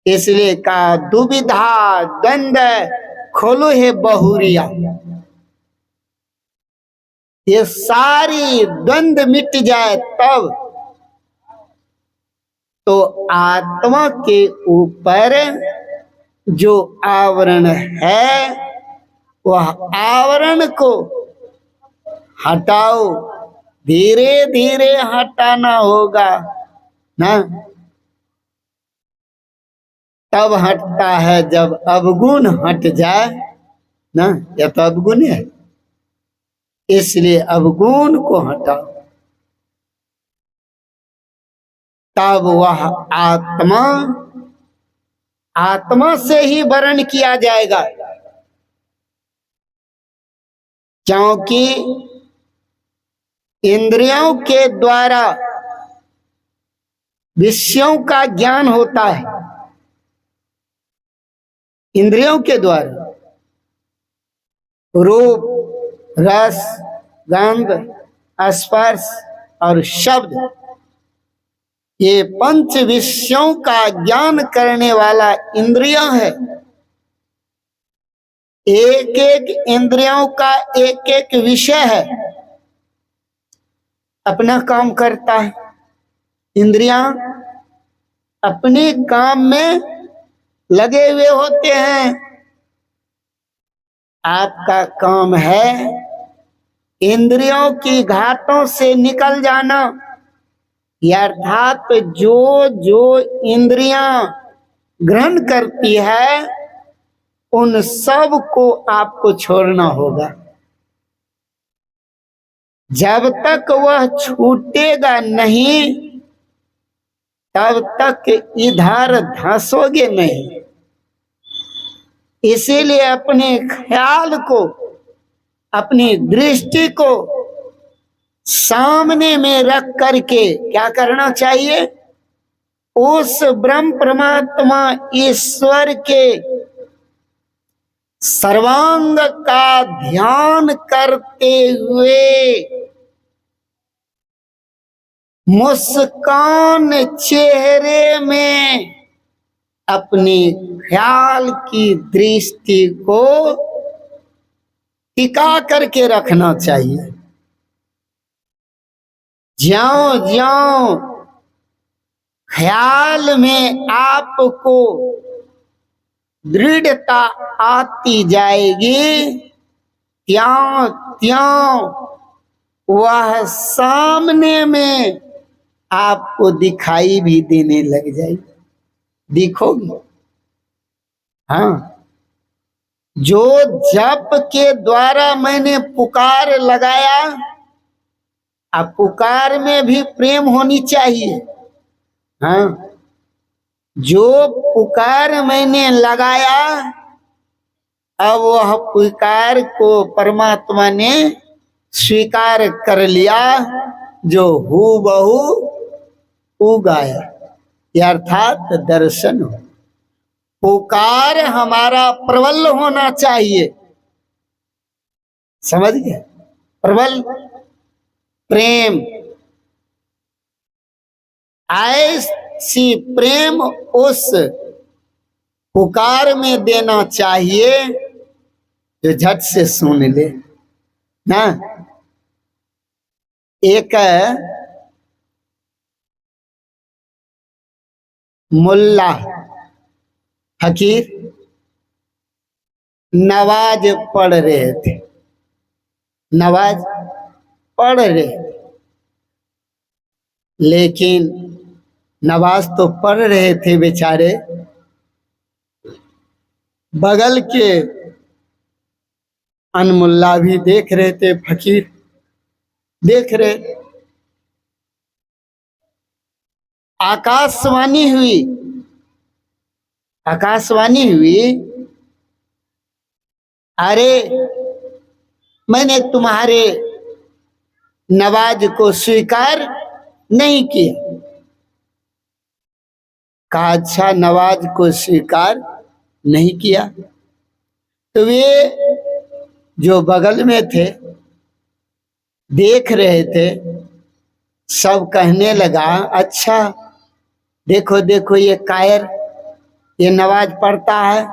इसलिए का दुविधा द्वंद्व खोलो है बहुरिया। ये सारी द्वंद्व मिट जाए तब तो आत्मा के ऊपर जो आवरण है, वह आवरण को हटाओ, धीरे धीरे हटाना होगा ना। तब हटता है जब अवगुण हट जाए ना, या तो अवगुण है, इसलिए अवगुण को हटाओ, तब वह आत्मा, आत्मा से ही वर्ण किया जाएगा। क्योंकि इंद्रियों के द्वारा विषयों का ज्ञान होता है, इंद्रियों के द्वारा रूप, रस, गंध, स्पर्श और शब्द, ये पंच विषयों का ज्ञान करने वाला इंद्रिय है। एक एक इंद्रियों का एक एक विषय है, अपना काम करता है। इंद्रियां अपने काम में लगे हुए होते हैं। आपका काम है इंद्रियों की घातों से निकल जाना, अर्थात जो जो इंद्रियां ग्रहण करती है उन सब को आपको छोड़ना होगा। जब तक वह छूटेगा नहीं, तब तक इधर धंसोगे नहीं। इसीलिए अपने ख्याल को अपनी दृष्टि को सामने में रख करके क्या करना चाहिए? उस ब्रह्म परमात्मा ईश्वर के सर्वांग का ध्यान करते हुए मुस्कान चेहरे में अपनी ख्याल की दृष्टि को टिका करके रखना चाहिए। ज्यों ज्यों ख्याल में आपको दृढ़ता आती जाएगी, त्यों त्यों वह सामने में आपको दिखाई भी देने लग जाएगी, दिखोगी। हाँ, जो जप के द्वारा मैंने पुकार लगाया, अब पुकार में भी प्रेम होनी चाहिए। हाँ, जो पुकार मैंने लगाया, अब वह पुकार को परमात्मा ने स्वीकार कर लिया, जो हूबहू उगाया, अर्थात दर्शन हो। पुकार हमारा प्रबल होना चाहिए, समझ गए? प्रबल प्रेम, ऐसी प्रेम उस पुकार में देना चाहिए जो झट से सुन ले ना। एक मुल्ला फकीर नवाज पढ़ रहे थे, नवाज पढ़ रहे थे, लेकिन नवाज तो पढ़ रहे थे बेचारे, बगल के अनमुल्ला भी देख रहे थे, फकीर देख रहे। आकाशवाणी हुई, आकाशवाणी हुई, अरे मैंने तुम्हारे नवाज को स्वीकार नहीं किया। कहा अच्छा, नवाज को स्वीकार नहीं किया? तो वे जो बगल में थे देख रहे थे, सब कहने लगा अच्छा देखो देखो ये कायर, ये नवाज पढ़ता है,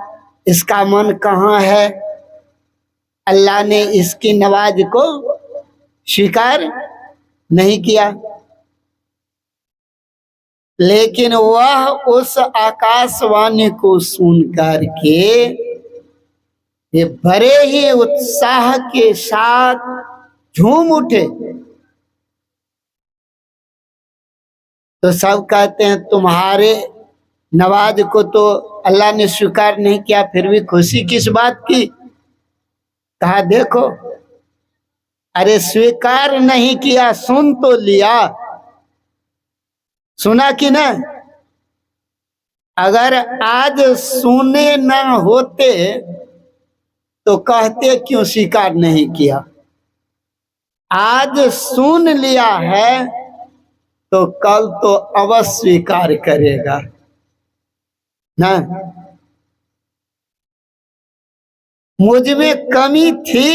इसका मन कहाँ है, अल्लाह ने इसकी नवाज को स्वीकार नहीं किया। लेकिन वह उस आकाशवाणी को सुनकर के ये बड़े ही उत्साह के साथ झूम उठे। तो सब कहते हैं तुम्हारे नवाज को तो अल्लाह ने स्वीकार नहीं किया, फिर भी खुशी किस बात की? कहा देखो, अरे स्वीकार नहीं किया, सुन तो लिया, सुना कि ना? अगर आज सुने ना होते तो कहते क्यों स्वीकार नहीं किया? आज सुन लिया है तो कल तो अवश्य स्वीकार करेगा ना। मुझ में कमी थी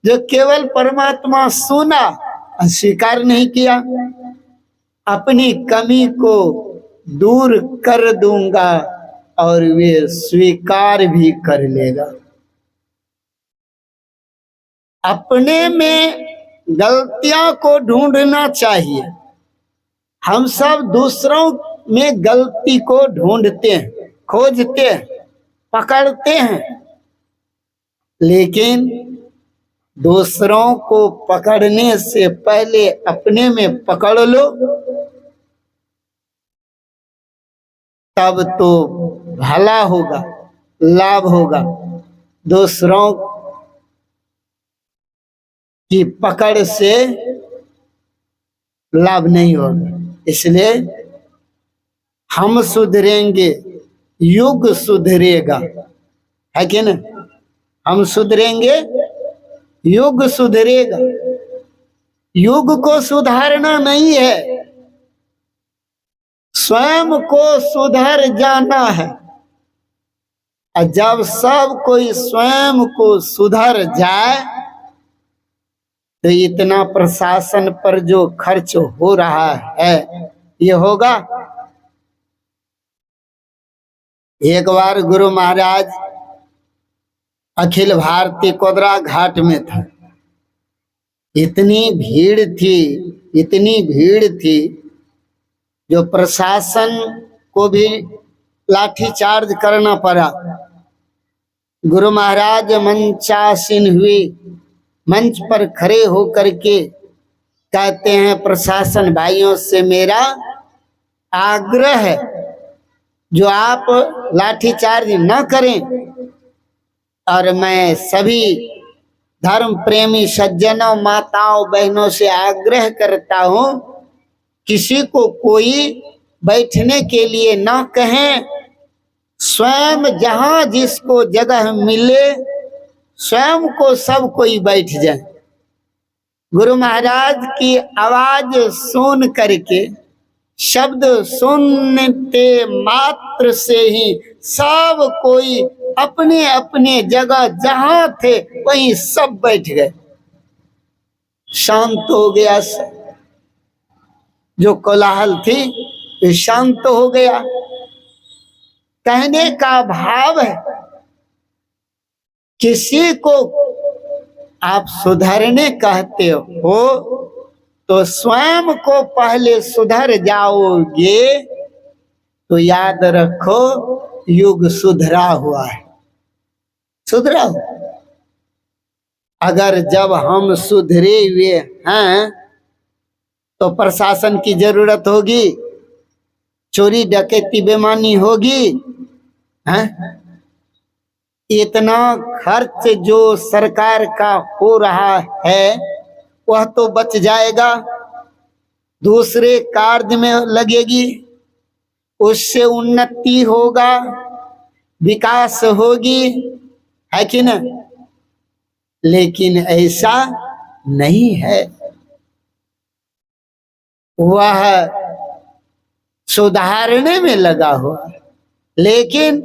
जो केवल परमात्मा सुना और स्वीकार नहीं किया, अपनी कमी को दूर कर दूंगा और वे स्वीकार भी कर लेगा। अपने में गलतियां को ढूंढना चाहिए। हम सब दूसरों में गलती को ढूंढते हैं, खोजते हैं, पकड़ते हैं, लेकिन दूसरों को पकड़ने से पहले अपने में पकड़ लो, तब तो भला होगा, लाभ होगा। दूसरों की पकड़ से लाभ नहीं होगा। इसलिए हम सुधरेंगे, युग सुधरेगा, है कि ना? हम सुधरेंगे, युग सुधरेगा। युग को सुधारना नहीं है, स्वयं को सुधर जाना है। और जब सब कोई स्वयं को सुधर जाए तो इतना प्रशासन पर जो खर्च हो रहा है ये होगा। एक बार गुरु महाराज अखिल भारतीय कोदरा घाट में था। इतनी भीड़ थी जो प्रशासन को भी लाठी चार्ज करना पड़ा। गुरु महाराज मंचासीन हुए, मंच पर खड़े होकर के कहते हैं, प्रशासन भाइयों से मेरा आग्रह है जो आप लाठी चार्ज न करें, और मैं सभी धर्म प्रेमी सज्जनों, माताओं, बहनों से आग्रह करता हूं, किसी को कोई बैठने के लिए न कहें। स्वयं जहां जिसको जगह मिले स्वयं को सब कोई बैठ जाए। गुरु महाराज की आवाज सुन करके, शब्द सुनते मात्र से ही सब कोई अपने अपने जगह जहां थे वहीं सब बैठ गए। शांत हो गया सब, जो कोलाहल थी वे शांत हो गया। कहने का भाव है, किसी को आप सुधरने कहते हो तो स्वयं को पहले सुधर जाओगे तो याद रखो युग सुधरा हुआ है, सुधरा हुआ। अगर जब हम सुधरे हुए हैं तो प्रशासन की जरूरत होगी, चोरी डकैती बेईमानी होगी, हैं? इतना खर्च जो सरकार का हो रहा है वह तो बच जाएगा, दूसरे कार्य में लगेगी, उससे उन्नति होगा, विकास होगी, है कि न? लेकिन ऐसा नहीं है। वह सुधारने में लगा हुआ है, लेकिन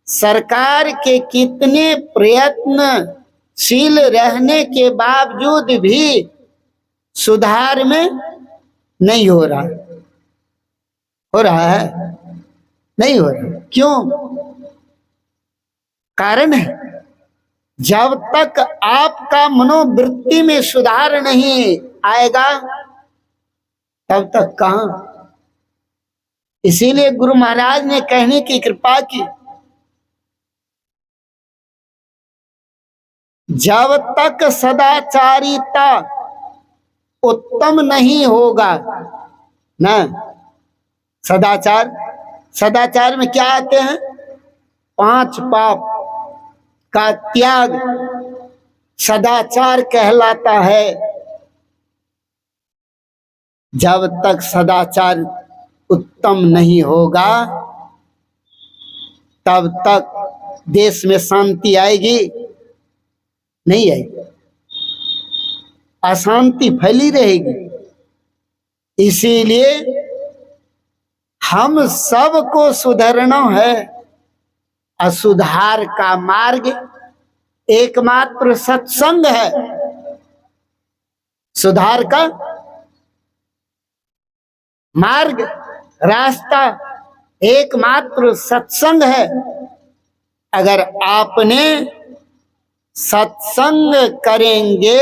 सरकार के कितने प्रयत्नशील रहने के बावजूद भी सुधार में नहीं हो रहा। हो रहा है? नहीं हो रहा। क्यों? कारण है, जब तक आपका मनोवृत्ति में सुधार नहीं आएगा तब तक कहां। इसीलिए गुरु महाराज ने कहने की कृपा की, जब तक सदाचारिता उत्तम नहीं होगा ना, सदाचार में क्या आते हैं? 5 पाप का त्याग सदाचार कहलाता है। जब तक सदाचार उत्तम नहीं होगा तब तक देश में शांति आएगी? नहीं आएगी, अशांति फैली रहेगी। इसीलिए हम सबको सुधरना है। असुधार का मार्ग एकमात्र सत्संग है। सुधार का मार्ग, रास्ता एकमात्र सत्संग है। अगर आपने सत्संग करेंगे,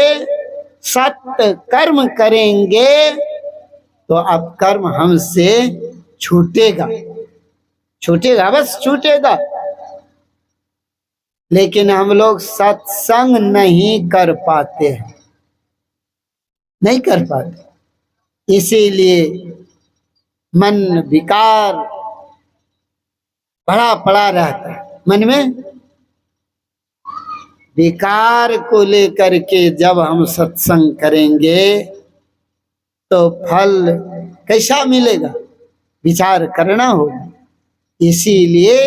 सत्य कर्म करेंगे तो अब कर्म हमसे छूटेगा, छूटेगा, बस छूटेगा। लेकिन हम लोग सत्संग नहीं कर पाते हैं, नहीं कर पाते। इसीलिए मन विकार बड़ा पड़ा रहता है। मन में विकार को लेकर के जब हम सत्संग करेंगे तो फल कैसा मिलेगा, विचार करना होगा। इसीलिए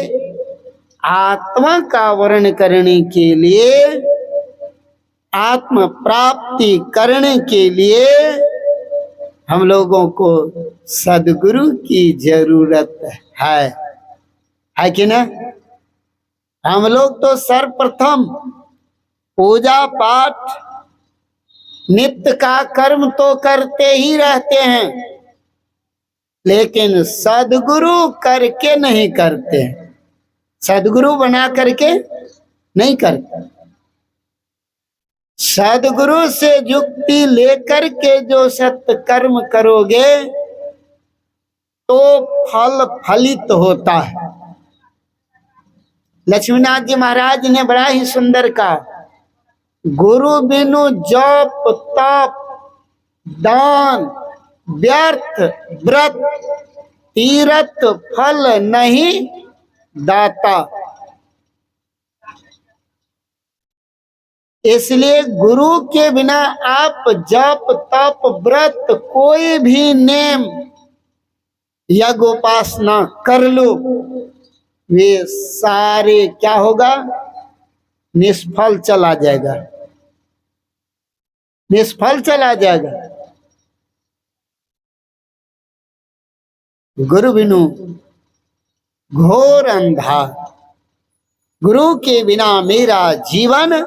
आत्मा का वर्ण करने के लिए आत्म प्राप्ति करने के लिए हम लोगों को सदगुरु की जरूरत है कि ना। हम लोग तो सर्वप्रथम पूजा पाठ नित्य का कर्म तो करते ही रहते हैं, लेकिन सदगुरु करके नहीं करते, सदगुरु बना करके नहीं करते। सदगुरु से युक्ति लेकर के जो सत्य कर्म करोगे तो फल फलित होता है। लक्ष्मीनाथ जी महाराज ने बड़ा ही सुंदर कहा, गुरु बिनु जप तप दान व्यर्थ व्रत तीरथ फल नहीं दाता। इसलिए गुरु के बिना आप जप तप व्रत कोई भी नेम यज्ञ उपासना कर लो, वे सारे क्या होगा, निष्फल चला जाएगा, निष्फल चला जाएगा। गुरु बिनु घोर अंधार, गुरु के बिना मेरा जीवन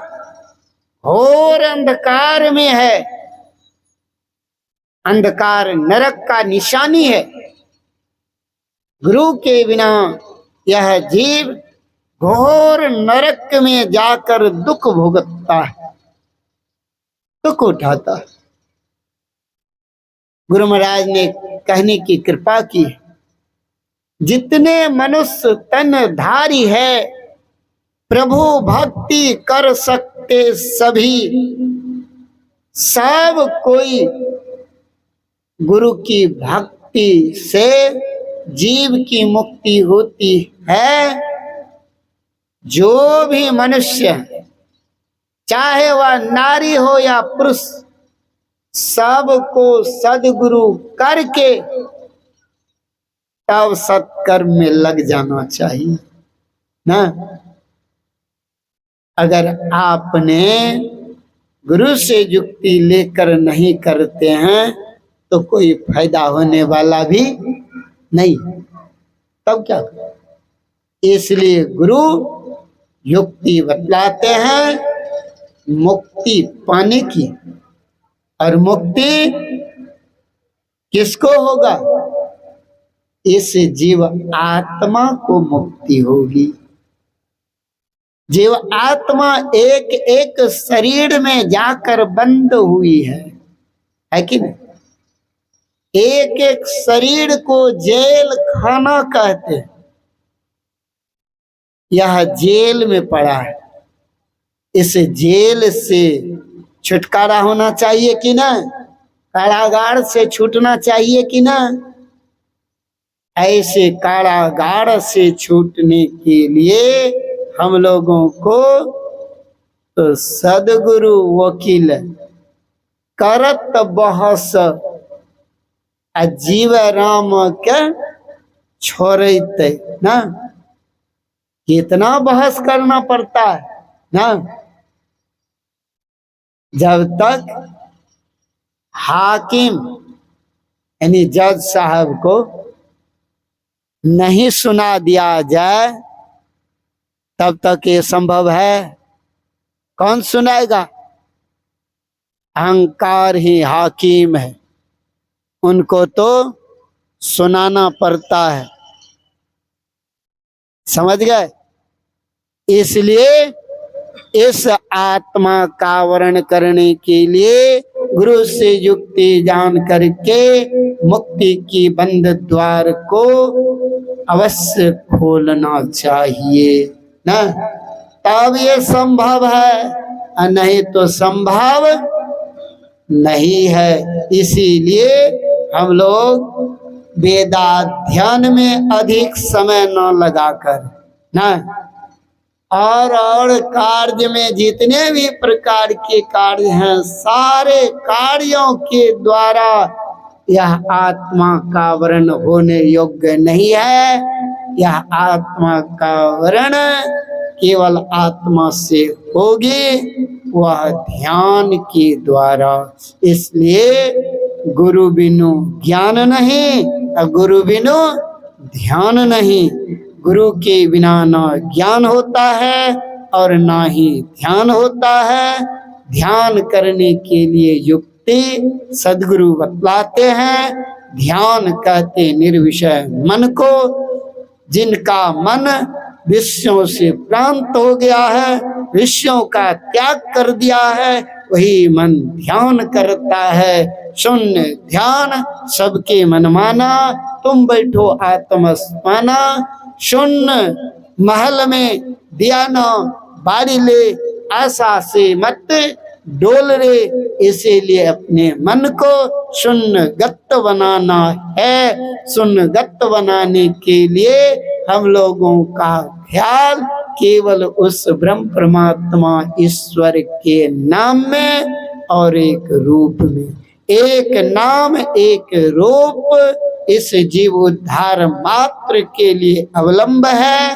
घोर अंधकार में है, अंधकार नरक का निशानी है। गुरु के बिना यह जीव घोर नरक में जाकर दुख भुगतता है, दुख उठाता है। गुरु महाराज ने कहने की कृपा की, जितने मनुष्य तनधारी है प्रभु भक्ति कर सकते सभी, सब कोई गुरु की भक्ति से जीव की मुक्ति होती है। जो भी मनुष्य चाहे वह नारी हो या पुरुष, सबको सदगुरु करके तब सत्कर्म में लग जाना चाहिए ना। अगर आपने गुरु से युक्ति लेकर नहीं करते हैं तो कोई फायदा होने वाला भी नहीं, तब क्या करें। इसलिए गुरु युक्ति बतलाते हैं मुक्ति पाने की, और मुक्ति किसको होगा, इस जीव आत्मा को मुक्ति होगी। जीव आत्मा एक एक शरीर में जाकर बंद हुई है कि नहीं। एक एक शरीर को जेल खाना कहते हैं, यह जेल में पड़ा है। इस जेल से छुटकारा होना चाहिए कि ना, कारागार से छूटना चाहिए कि ना। ऐसे कारागार से छूटने के लिए हम लोगों को तो सदगुरु वकील करत बहस अजीव राम के छोड़ते ना। कितना बहस करना पड़ता है ना, जब तक हाकिम यानी जज साहब को नहीं सुना दिया जाए तब तक ये संभव है। कौन सुनाएगा, अहंकार ही हाकिम है, उनको तो सुनाना पड़ता है। समझ गए। इसलिए इस आत्मा का वर्ण करने के लिए गुरु से युक्ति जान करके मुक्ति की बंद द्वार को अवश्य खोलना चाहिए ना, तब ये संभव है, और नहीं तो संभव नहीं है। इसीलिए हम लोग वेदाध्ययन में अधिक समय न लगाकर ना, और कार्य में जितने भी प्रकार के कार्य हैं, सारे कार्यों के द्वारा यह आत्मा का वर्ण होने योग्य नहीं है। यह आत्मा का वर्ण केवल आत्मा से होगी, वह ध्यान के द्वारा। इसलिए गुरु बिनु ज्ञान नहीं और गुरु बिनु ध्यान नहीं। गुरु के बिना ना ज्ञान होता है और ना ही ध्यान होता है। ध्यान करने के लिए युक्ति सदगुरु बतलाते हैं। ध्यान कहते निर्विषय मन को, जिनका मन विषयों से प्रांत हो गया है, विषयों का त्याग कर दिया है, वही मन ध्यान करता है। शून्य ध्यान सबके मन माना, तुम बैठो आत्मस्माना। शून्य महल में दिया न बारी ले, आशा से मत डोल रे। इसीलिए अपने मन को शून्य गत बनाना है। शून्य गत बनाने के लिए हम लोगों का ख्याल केवल उस ब्रह्म परमात्मा ईश्वर के नाम में और एक रूप में, एक नाम एक रूप इस जीव उद्धार मात्र के लिए अवलंब है।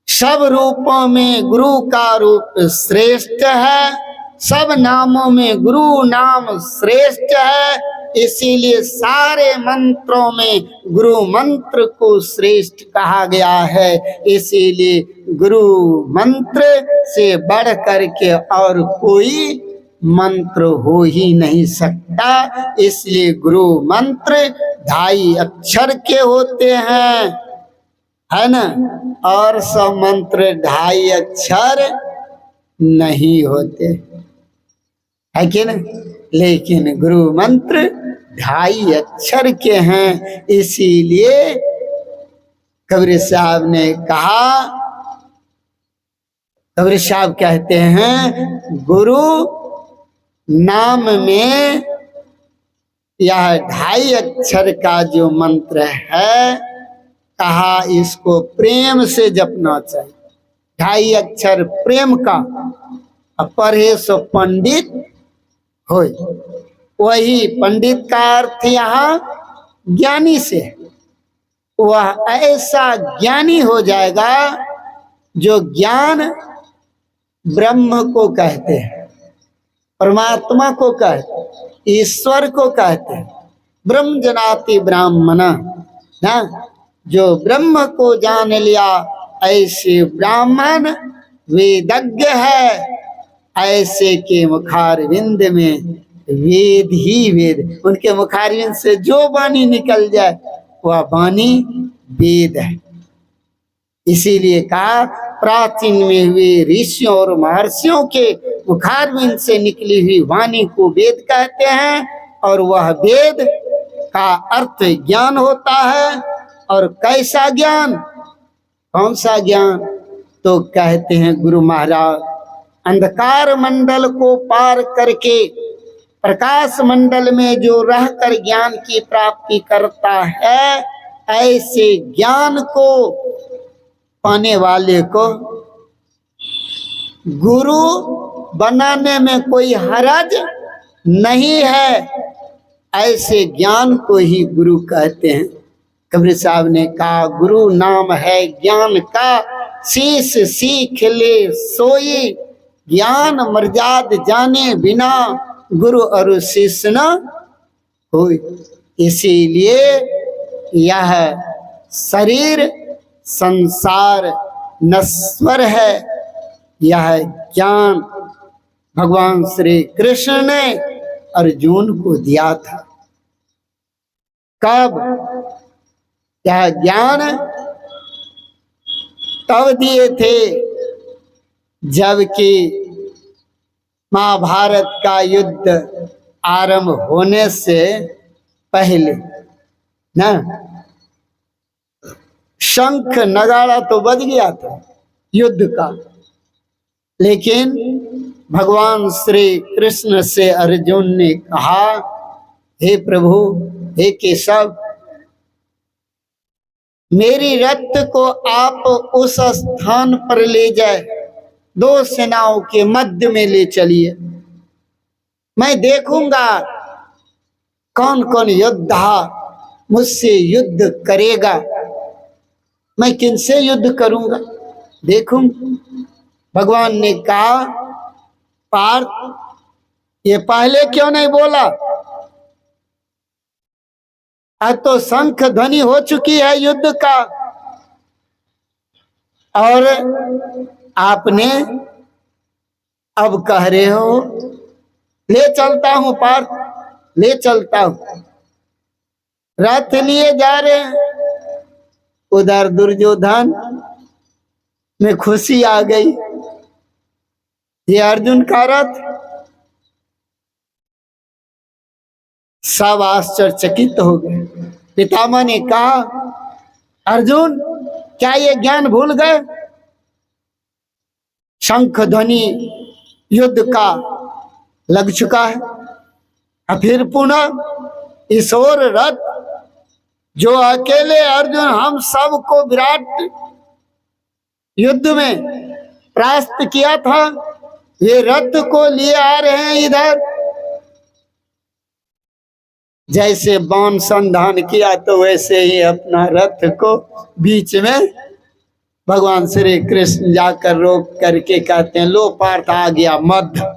सब रूपों में गुरु का रूप श्रेष्ठ है, सब नामों में गुरु नाम श्रेष्ठ है। इसीलिए सारे मंत्रों में गुरु मंत्र को श्रेष्ठ कहा गया है। इसीलिए गुरु मंत्र से बढ़ करके और कोई मंत्र हो ही नहीं सकता। इसलिए गुरु मंत्र 2.5 अक्षर के होते हैं, है ना, और सब मंत्र 2.5 अक्षर नहीं होते, है कि ना। लेकिन गुरु मंत्र 2.5 अक्षर के हैं। इसीलिए कबीर साहब ने कहा, कबीर साहब कहते हैं गुरु नाम में यह 2.5 अक्षर का जो मंत्र है, कहा इसको प्रेम से जपना चाहिए। 2.5 अक्षर प्रेम का, पढ़े सो पंडित होय। वही पंडित का अर्थ यहाँ ज्ञानी से, वह ऐसा ज्ञानी हो जाएगा जो ज्ञान ब्रह्म को कहते हैं, परमात्मा को कहते हैं, ईश्वर को कहते हैं। ब्रह्म जनाति ब्राह्मण ना, जो ब्रह्म को जान लिया ऐसे ब्राह्मण वेदज्ञ है। ऐसे के मुखारविंद में वेद ही वेद, उनके मुखारविंद से जो वाणी निकल जाए वह वाणी वेद है। इसीलिए कहा प्राचीन में हुए ऋषियों और महर्षियों के मुखारविंद से निकली हुई वाणी को वेद कहते हैं। और वह वेद का अर्थ ज्ञान होता है। और कैसा ज्ञान, कौन सा ज्ञान, तो कहते हैं गुरु महाराज अंधकार मंडल को पार करके प्रकाश मंडल में जो रहकर ज्ञान की प्राप्ति करता है, ऐसे ज्ञान को पाने वाले को गुरु बनाने में कोई हरज नहीं है। ऐसे ज्ञान को ही गुरु कहते हैं। कबीर साहब ने कहा गुरु नाम है ज्ञान का, शीश सीख ले सोई। ज्ञान मर्याद जाने बिना गुरु और शिष्य न होय। इसीलिए यह शरीर संसार नश्वर है। यह ज्ञान भगवान श्री कृष्ण ने अर्जुन को दिया था। कब? यह ज्ञान तब दिए थे जबकि महाभारत का युद्ध आरंभ होने से पहले ना, शंख नगाड़ा तो बज गया था युद्ध का, लेकिन भगवान श्री कृष्ण से अर्जुन ने कहा हे प्रभु, हे केशव, मेरी रथ को आप उस स्थान पर ले जाए, 2 सेनाओं के मध्य में ले चलिए। मैं देखूंगा कौन कौन योद्धा मुझसे युद्ध करेगा, मैं किनसे युद्ध करूंगा देखूं। भगवान ने कहा पार्थ, ये पहले क्यों नहीं बोला? अब तो शंख ध्वनि हो चुकी है युद्ध का, और आपने अब कह रहे हो ले चलता हूं पार्थ, ले चलता हूं। रथ लिए जा रहे हैं, उधर दुर्योधन में खुशी आ गई, ये अर्जुन का रथ। सब आश्चर्यचकित हो गए। पितामह ने कहा, अर्जुन क्या ये ज्ञान भूल गए? शंख ध्वनि युद्ध का लग चुका है, और फिर पुनः इस ओर रथ जो अकेले अर्जुन हम सबको विराट युद्ध में परास्त किया था, ये रथ को लिए आ रहे हैं इधर। जैसे बाण संधान किया तो वैसे ही अपना रथ को बीच में भगवान श्री कृष्ण जाकर रोक करके कहते हैं, लो पार्थ आ गया मध्य,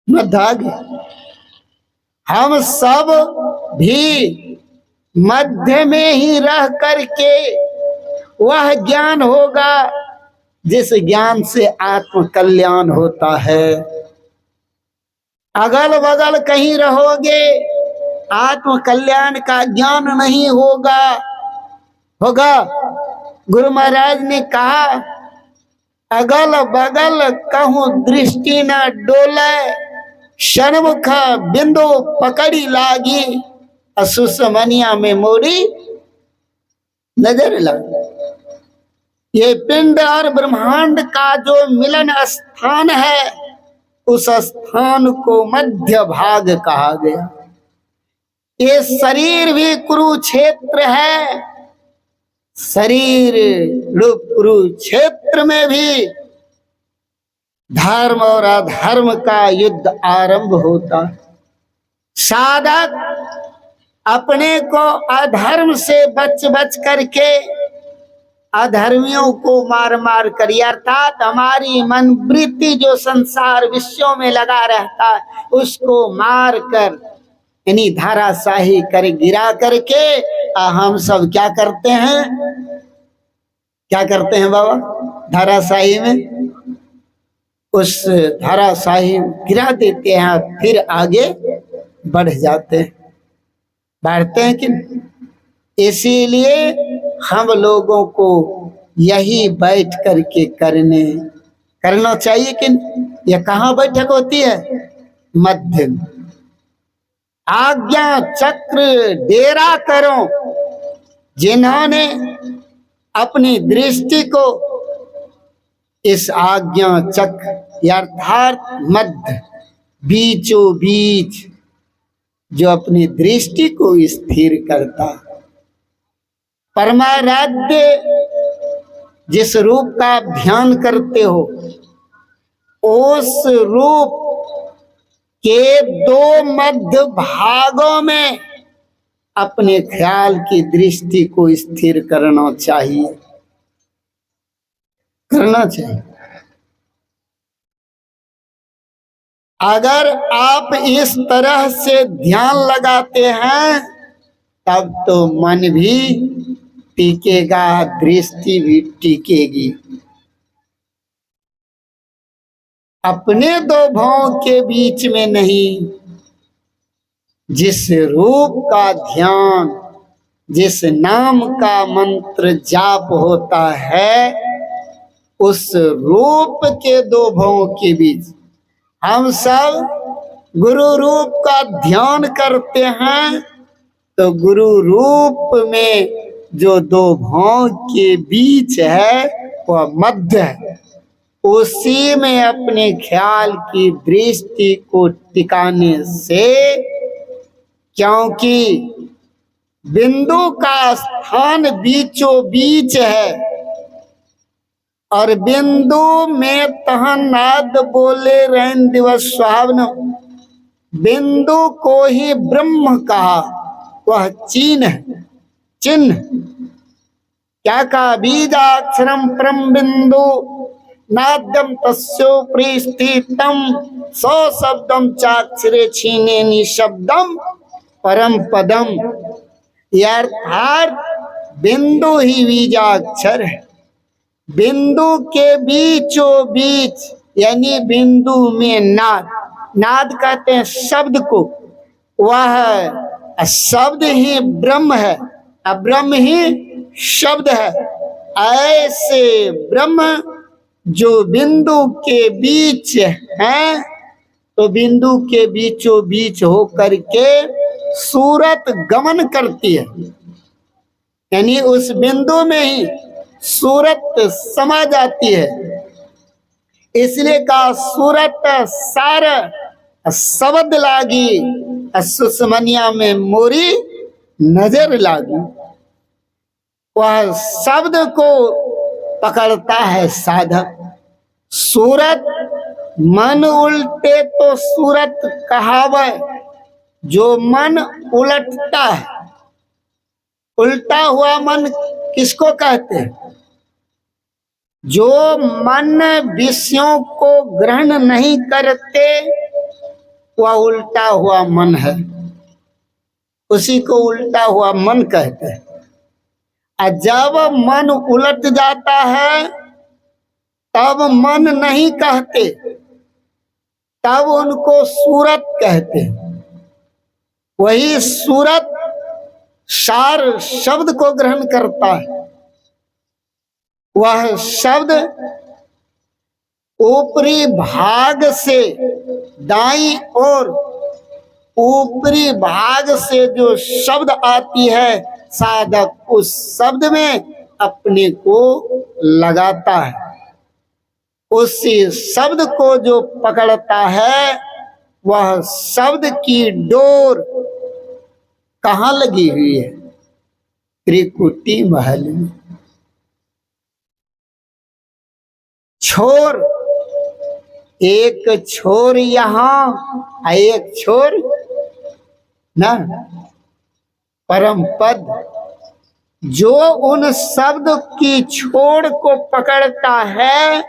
मध्य आ गया। हम सब भी मध्य में ही रह करके वह ज्ञान होगा जिस ज्ञान से आत्म कल्याण होता है। अगल बगल कहीं रहोगे, आत्म कल्याण का ज्ञान नहीं होगा। गुरु महाराज ने कहा, अगल बगल कहूं दृष्टि न डोले, शर्मुख बिंदु पकड़ी लागी, असुसमनिया में मोरी नजर लगी। ये पिंड और ब्रह्मांड का जो मिलन स्थान है, उस स्थान को मध्य भाग कहा गया। ये शरीर भी कुरुक्षेत्र है, शरीर रूप कुरुक्षेत्र में भी धर्म और अधर्म का युद्ध आरंभ होता है। साधक अपने को अधर्म से बच बच करके अधर्मियों को मार मार कर, अर्थात हमारी मन वृत्ति जो संसार विश्व में लगा रहता है उसको मार कर यानी धाराशाही कर गिरा करके हम सब क्या करते हैं, क्या करते हैं बाबा? धाराशाही में उस धाराशाही गिरा देते हैं, फिर आगे बढ़ जाते हैं, बढ़ते हैं कि नहीं? इसीलिए हम लोगों को यही बैठ करके करना चाहिए कि यह कहाँ बैठक होती है? मध्य। आज्ञा चक्र डेरा करो, जिन्होंने अपनी दृष्टि को इस आज्ञा चक्र अर्थात मध्य बीचों बीच जो अपनी दृष्टि को स्थिर करता, परमाराध्य जिस रूप का ध्यान करते हो, उस रूप के दो मध्य भागों में अपने ख्याल की दृष्टि को स्थिर करना चाहिए, करना चाहिए। अगर आप इस तरह से ध्यान लगाते हैं तब तो मन भी टिकेगा, दृष्टि भी टिकेगी। अपने दो भावों के बीच में नहीं, जिस रूप का ध्यान, जिस नाम का मंत्र जाप होता है, उस रूप के दो भावों के बीच हम सब गुरु रूप का ध्यान करते हैं, तो गुरु रूप में जो दो भाव के बीच है वह मध्य है, उसी में अपने ख्याल की दृष्टि को टिकाने से, क्योंकि बिंदु का स्थान बीचों बीच है और बिंदु में तहन नाद बोले रैन दिवस सुहावन, बिंदु को ही ब्रह्म कहा, वह चिन्ह है, चिन्ह क्या कहा? बीजाक्षरम परम बिंदु नाद्यम तस्योपरि स्थितम सौ शब्दम चाक्षरे छीने निशब्दम परम पदम। यह अर्थात बिंदु ही बीजाक्षर है। बिंदु के बीचों बीच यानी बिंदु में नाद, नाद कहते हैं शब्द को, वह शब्द ही ब्रह्म है, ब्रह्म ही शब्द है। ऐसे ब्रह्म जो बिंदु के बीच है, तो बिंदु के बीचों बीच होकर के सूरत गमन करती है, यानी उस बिंदु में ही सूरत समा जाती है। इसलिए कहा सूरत सार शब्द लागी, सुसमनिया में मोरी नजर लागी। वह शब्द को पकड़ता है साधक। सूरत मन उल्टे तो सूरत कहावे, जो मन उलटता है। उल्टा हुआ मन किसको कहते हैं? जो मन विषयों को ग्रहण नहीं करते, वह उल्टा हुआ मन है, उसी को उल्टा हुआ मन कहते हैं। और जब मन उलट जाता है तब मन नहीं कहते, तब उनको सूरत कहते हैं। वही सूरत सार शब्द को ग्रहण करता है। वह शब्द ऊपरी भाग से दाईं ओर, ऊपरी भाग से जो शब्द आती है, साधक उस शब्द में अपने को लगाता है। उसी शब्द को जो पकड़ता है, वह शब्द की डोर कहाँ लगी हुई है? त्रिकुटी महल में। छोर, एक छोर यहाँ, एक छोर ना परम पद। जो उन शब्द की छोर को पकड़ता है,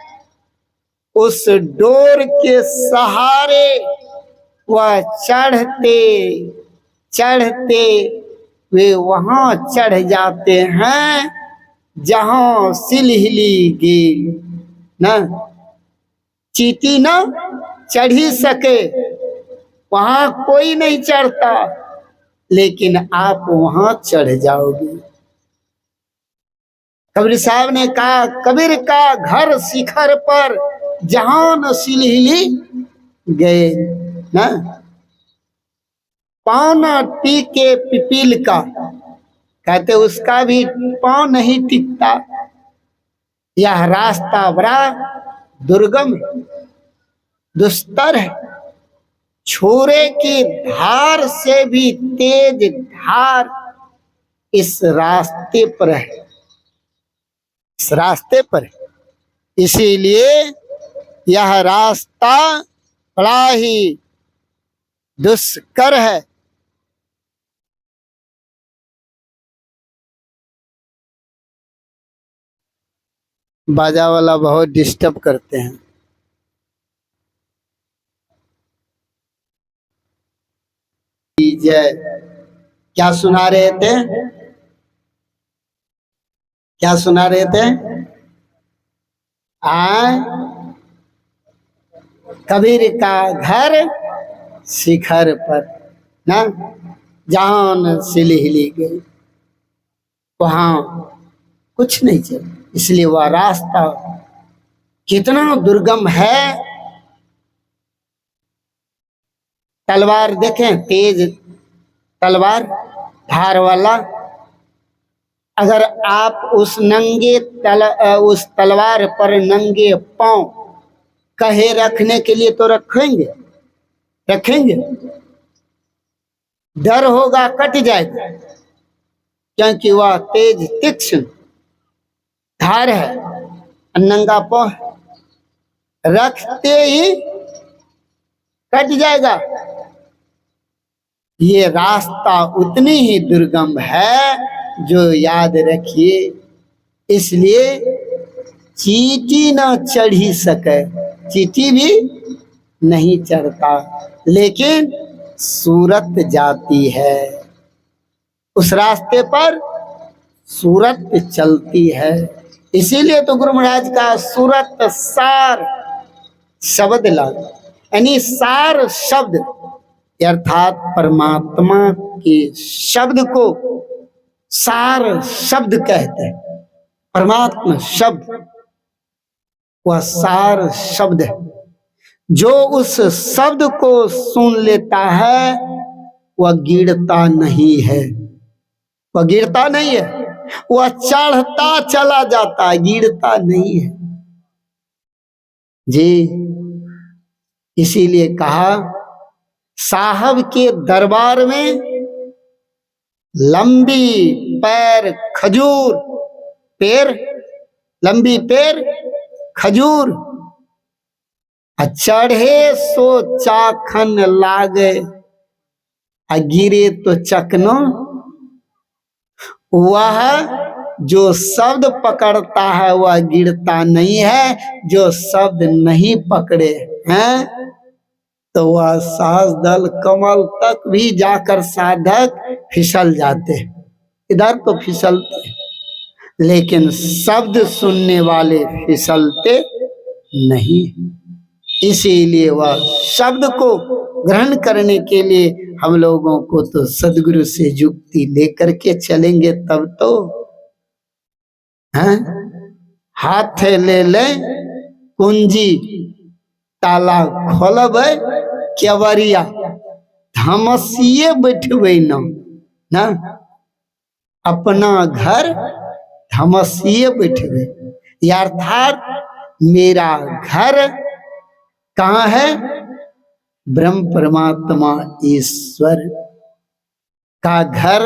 उस डोर के सहारे वह चढ़ते चढ़ते वे वहां चढ़ जाते हैं जहां सिलहिली गेल ना चीटी ना चढ़ ही सके। वहां कोई नहीं चढ़ता, लेकिन आप वहां चढ़ जाओगे। कबीर साहब ने कहा, कबीर का घर शिखर पर जहां न सिलहिली गए ना, पाँव न टीके पिपील का, कहते उसका भी पाँव नहीं टिकता। यह रास्ता बड़ा दुर्गम दुस्तर है, छुरे की धार से भी तेज धार इस रास्ते पर है, इस रास्ते पर है। इसीलिए यह रास्ता बड़ा ही दुष्कर है। बाजा वाला बहुत डिस्टर्ब करते हैं। जय, क्या सुना रहे थे? क्या सुना रहे थे? कबीर का घर शिखर पर ना, जहां सिलहिली गई वहां कुछ नहीं चल। इसलिए वह रास्ता कितना दुर्गम है। तलवार देखें, तेज तलवार धार वाला, अगर आप उस उस तलवार पर नंगे पांव कहे रखने के लिए तो रखेंगे? रखेंगे? डर होगा कट जाएगा, क्योंकि वह तेज तीक्ष्ण धार है। नंगा पांव रखते ही कट जाएगा। ये रास्ता उतनी ही दुर्गम है, जो याद रखिए। इसलिए चींटी ना चढ़ी सके, चींटी भी नहीं चढ़ता, लेकिन सूरत जाती है, उस रास्ते पर सूरत चलती है। इसीलिए तो गुरु महाराज का सूरत सार शब्द लग, यानी सार शब्द अर्थात परमात्मा के शब्द को सार शब्द कहते हैं। परमात्मा शब्द वह सार शब्द है। जो उस शब्द को सुन लेता है वह गिरता नहीं है, वह गिरता नहीं है, वह चढ़ता चला जाता है, गिरता नहीं है जी। इसीलिए कहा साहब के दरबार में लंबी पैर खजूर, पैर लंबी पैर खजूर, चढ़े सो चाखन लागे, गिरे तो चकनो। वह जो शब्द पकड़ता है वह गिरता नहीं है, जो शब्द नहीं पकड़े हैं तो वह सास दल कमल तक भी जाकर साधक फिसल जाते, इधर तो फिसलते, लेकिन शब्द सुनने वाले फिसलते नहीं। इसीलिए वह शब्द को ग्रहण करने के लिए हम लोगों को तो सदगुरु से युक्ति लेकर के चलेंगे तब तो हैं। हाथ ले ले कुंजी ताला खोलब केवरिया, धमसिए बैठबे ना, अपना घर धमसिए बैठबे, अर्थात मेरा घर कहाँ है? ब्रह्म परमात्मा ईश्वर का घर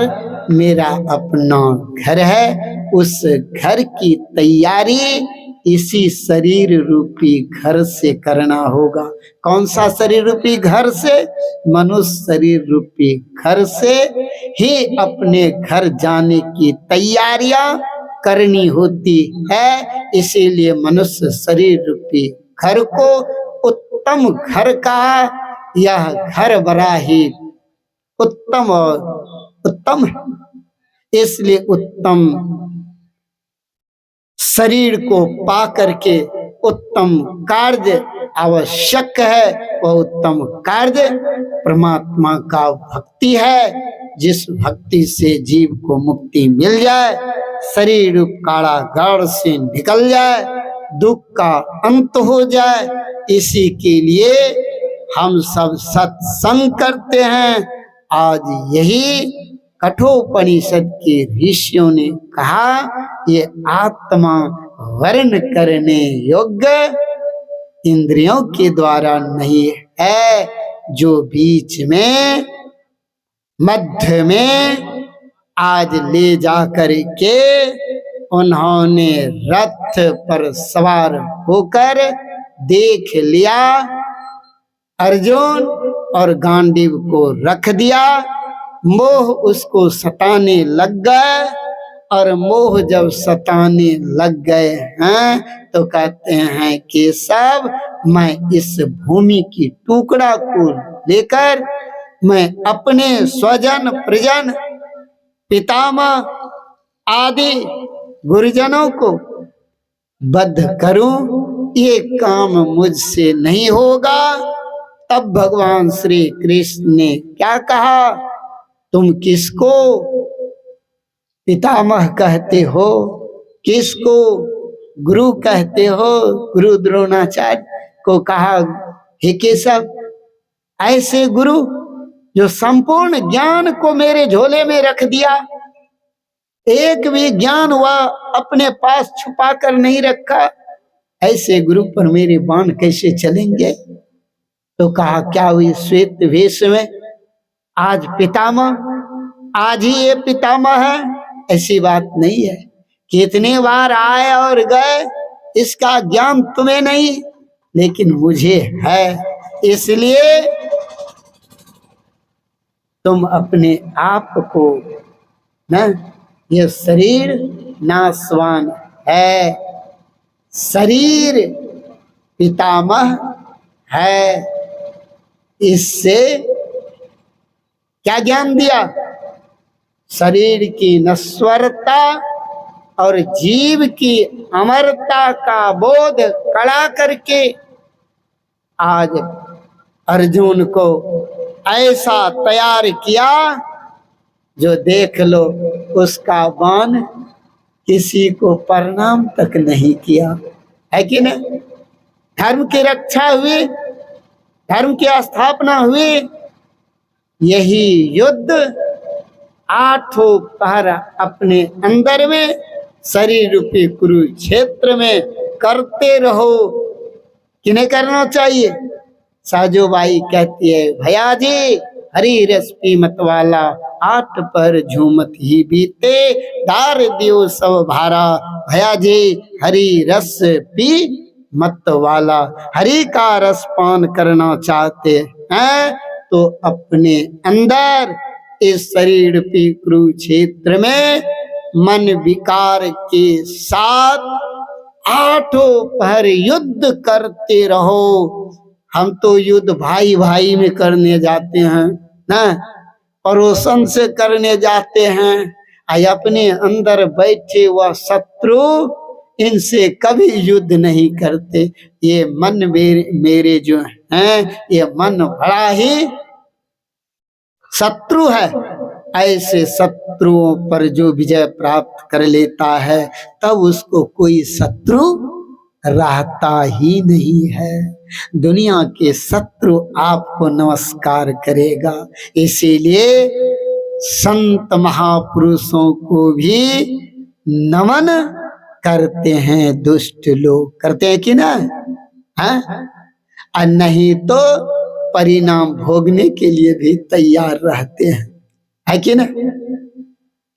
मेरा अपना घर है। उस घर की तैयारी इसी शरीर रूपी घर से करना होगा। कौन सा शरीर रूपी घर से? मनुष्य शरीर रूपी घर से ही अपने घर जाने की तैयारियां करनी होती है। इसीलिए मनुष्य शरीर रूपी घर को उत्तम घर कहा। यह घर बड़ा ही उत्तम और उत्तम है, इसलिए उत्तम शरीर को पा करके उत्तम कार्य आवश्यक है। वह उत्तम कार्य परमात्मा का भक्ति है। जिस भक्ति से जीव को मुक्ति मिल जाए, शरीर रूप कारागार से निकल जाए, दुख का अंत हो जाए, इसी के लिए हम सब सत्संग करते हैं। आज यही कठोपनिषद के ऋषियों ने कहा, ये आत्मा वर्ण करने योग्य इंद्रियों के द्वारा नहीं है, जो बीच में मध्य में आज ले जा कर के उन्होंने रथ पर सवार होकर देख लिया, अर्जुन और गांडीव को रख दिया। मोह उसको सताने लग गए, और मोह जब सताने लग गए हैं तो कहते हैं कि सब मैं इस भूमि की टुकड़ा को लेकर मैं अपने स्वजन प्रजन पितामह आदि गुरुजनों को बद्ध करूं, ये काम मुझसे नहीं होगा। तब भगवान श्री कृष्ण ने क्या कहा? तुम किसको पितामह कहते हो, किसको गुरु कहते हो? गुरु द्रोणाचार्य को कहा, हे केशव, ऐसे गुरु जो संपूर्ण ज्ञान को मेरे झोले में रख दिया, एक भी ज्ञान वह अपने पास छुपा कर नहीं रखा, ऐसे गुरु पर मेरे बाण कैसे चलेंगे? तो कहा, क्या हुई श्वेत वेश में आज पितामह, आज ही ये पितामह है? ऐसी बात नहीं है। कितने बार आए और गए, इसका ज्ञान तुम्हें नहीं, लेकिन मुझे है। इसलिए तुम अपने आप को न, ये शरीर नाशवान है, शरीर पितामह है। इससे क्या ज्ञान दिया? शरीर की नश्वरता और जीव की अमरता का बोध कड़ा करके आज अर्जुन को ऐसा तैयार किया जो देख लो उसका बाण किसी को प्रणाम तक नहीं किया, है कि नहीं? धर्म की रक्षा हुई, धर्म की स्थापना हुई। यही युद्ध आठों पहर अपने अंदर में शरीर रूपी कुरुक्षेत्र में करते रहो। किन्हें करना चाहिए? साजोबाई कहती है, भैया जी हरी रस पी मत वाला, आठ पर झूमत ही बीते, दार दियो सब भारा। भैया जी हरी रस पी मत वाला, हरि का रस पान करना चाहते हैं तो अपने अंदर इस शरीर रूपी कुरुक्षेत्र में मन विकार के साथ आठों पहर युद्ध करते रहो। हम तो युद्ध भाई भाई में करने जाते हैं ना, पड़ोसन से करने जाते हैं, अपने अंदर बैठे हुआ शत्रु इनसे कभी युद्ध नहीं करते। ये मन मेरे जो हैं, ये मन बड़ा ही शत्रु है। ऐसे शत्रुओं पर जो विजय प्राप्त कर लेता है तब उसको कोई शत्रु रहता ही नहीं है। दुनिया के शत्रु आपको नमस्कार करेगा। इसीलिए संत महापुरुषों को भी नमन करते हैं दुष्ट लोग, करते हैं कि ना? है नहीं तो परिणाम भोगने के लिए भी तैयार रहते हैं, है कि ना?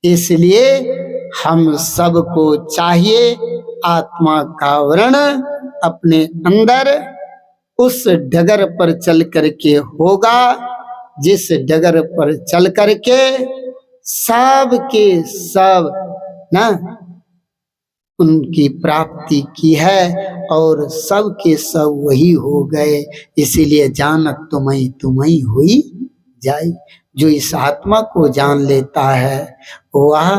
इसलिए हम सबको चाहिए आत्मा का वर्ण अपने अंदर उस डगर पर चल करके होगा जिस डगर पर चल करके सब के सब ना उनकी प्राप्ति की है और सब के सब वही हो गए। इसीलिए जानत तुम्हें हुई जाए। जो इस आत्मा को जान लेता है वह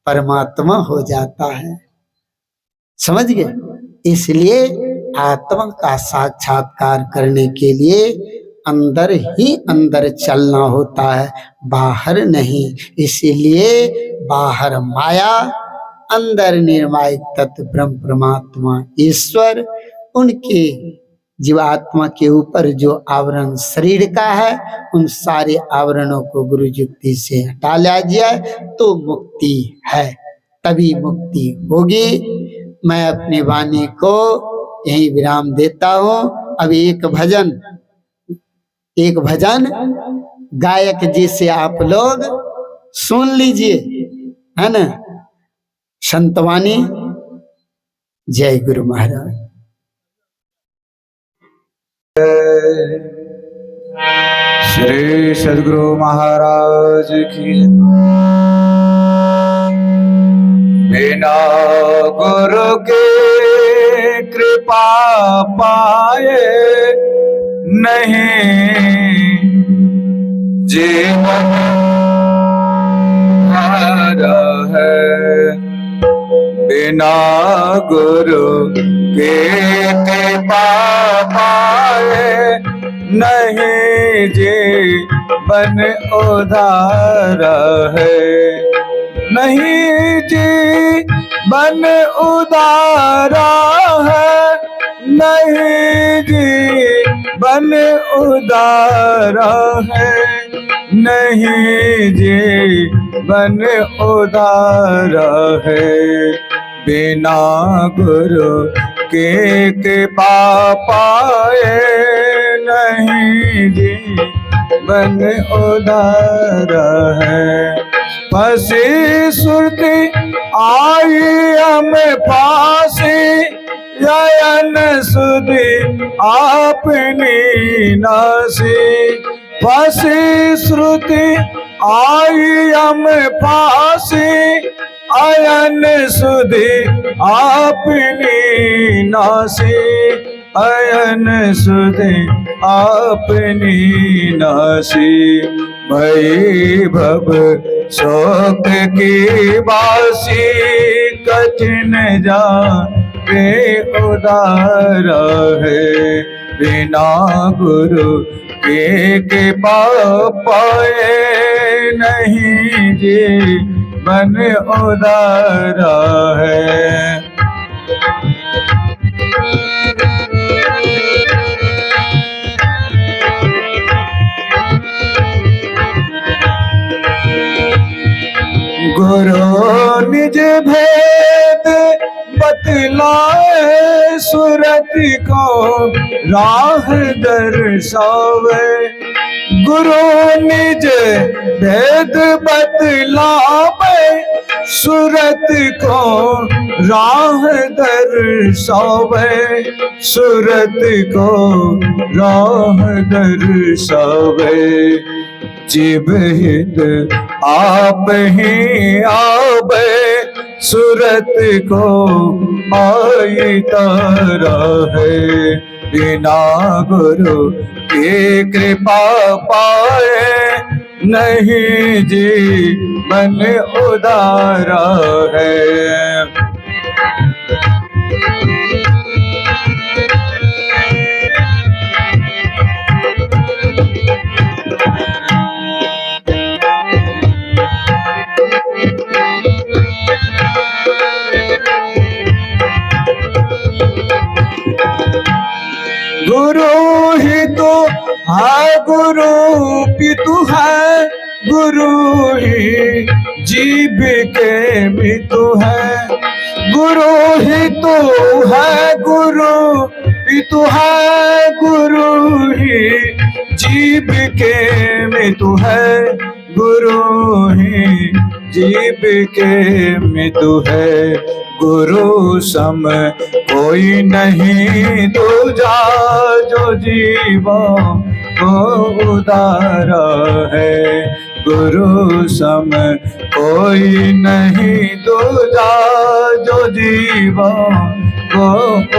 परमात्मा हो जाता है। समझ गए? इसलिए आत्मा का साक्षात्कार करने के लिए अंदर ही अंदर चलना होता है, बाहर नहीं। इसीलिए बाहर माया, अंदर निर्मायक तत्व ब्रह्म परमात्मा ईश्वर, उनके जीवात्मा के ऊपर जो आवरण शरीर का है उन सारे आवरणों को गुरु युक्ति से हटा लिया जाए तो मुक्ति है, तभी मुक्ति होगी। मैं अपनी वाणी को यही विराम देता हूँ। अब एक भजन गायक जी से आप लोग सुन लीजिए, है ना? संतवाणी। जय गुरु महाराज। श्री सद्गुरु महाराज की। बिना गुरु के कृपा पाए नहीं जीवन हारा है। बिना गुरु के कृपा पाए नहीं जीवन उधार है। नहीं जीवन उधारा है, नहीं जीवन उधारा है, नहीं जीवन उधारा है। बिना गुरु के कृपा पाए नहीं जीवन उधारा है। फंसी सुरती आई हमें फांसी, ययन सुधी आपनी नासी। फंसी श्रुति आई हमें फांसी, अयन सुधि आपनी नासी, अयन सुधि आपनी नासी। भई भव शोक की बासी, कठिन जाने उदारा है। बिना गुरु के कृपा पाए, नहीं जीवन उदारा है। गुरु निज भेद बतलाए, सुरत को राह दर्शावे। गुरु निज भेद बतलावे, सुरत को राह दर्शावे। सुरत को राह दर्शावे। जीव हित आप ही आवे, सुरत को आई तारा है। बिना गुरु की कृपा पाए, नहीं जीवन उदारा है। गुरु ही तो है, गुरु पितु है, गुरु ही जीव के मितु है। गुरु ही तो है, गुरु पितु है, गुरु ही जीव के मितु है। गुरु ही जीव के मितु है। गुरु सम कोई नहीं दूजा, जो जीवों को उदारा है। गुरु सम कोई नहीं दूजा, जो जीवों को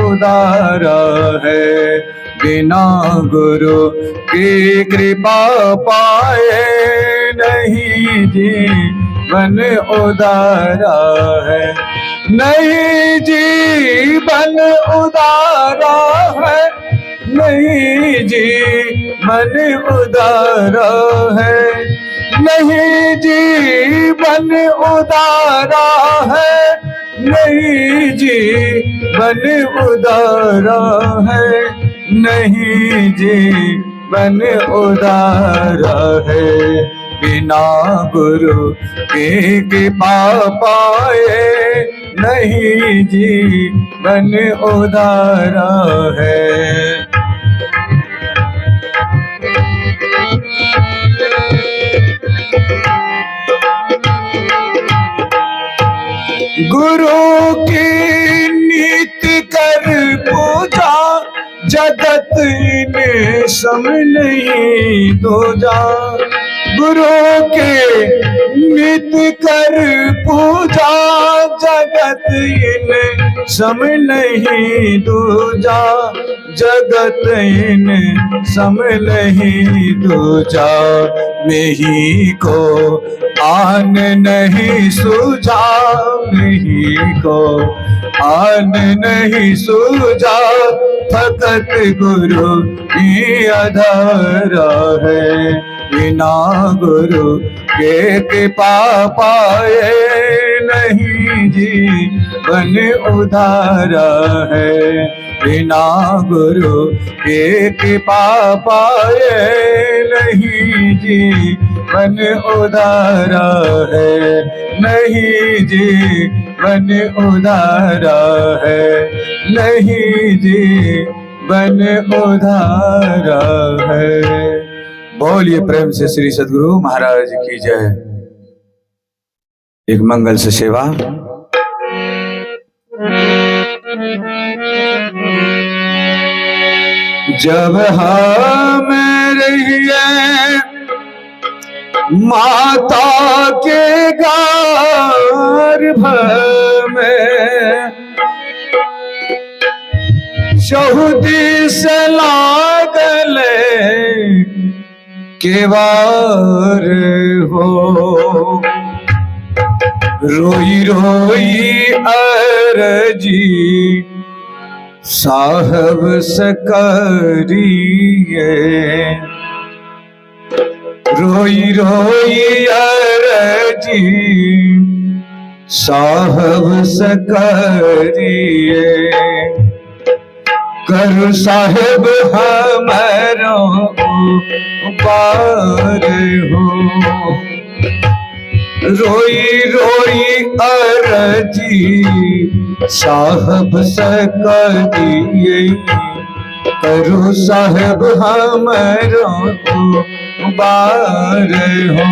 उदारा है। बिना गुरु की कृपा पाए, नहीं जीवन उदारा है। नहीं जीवन उदारा है, नहीं जीवन उदारा है। नहीं जीवन उदारा है, नहीं जीवन उदारा है। नहीं जीवन उदारा है। बिना गुरु की कृपा पाए, नहीं जीवन उदारा है। गुरु की नीति कर पूजा, जगत इन्हें सम नहीं दूजा। गुरु के नित कर पूजा, जगत इन्हें सम नहीं दूजा। जगत इन्हें सम नहीं दूजा। नहीं को आन नहीं सूझा, नहीं को आन नहीं सूझा। फकत गुरु ही आधारा है। बिना गुरु के कृपा पाए, नहीं जीवन उदारा है। बिना गुरु के कृपा पाए, नहीं जीवन उदारा है। नहीं जीवन उदारा है। नहीं जीवन उदारा है। बोलिए प्रेम से श्री सद्गुरु महाराज की जय। एक मंगल से सेवा। जब हम रहिए माता के गर्भ में चहुदिस लागले केवार हो। रोई रोई अरजी साहब सकरिए, रोई रोई अरजी साहब सकरिए। कर साहेब हमारो पार हो। रोई रोई अरजी साहब सकरिए। करो साहेब हमारो पार हो।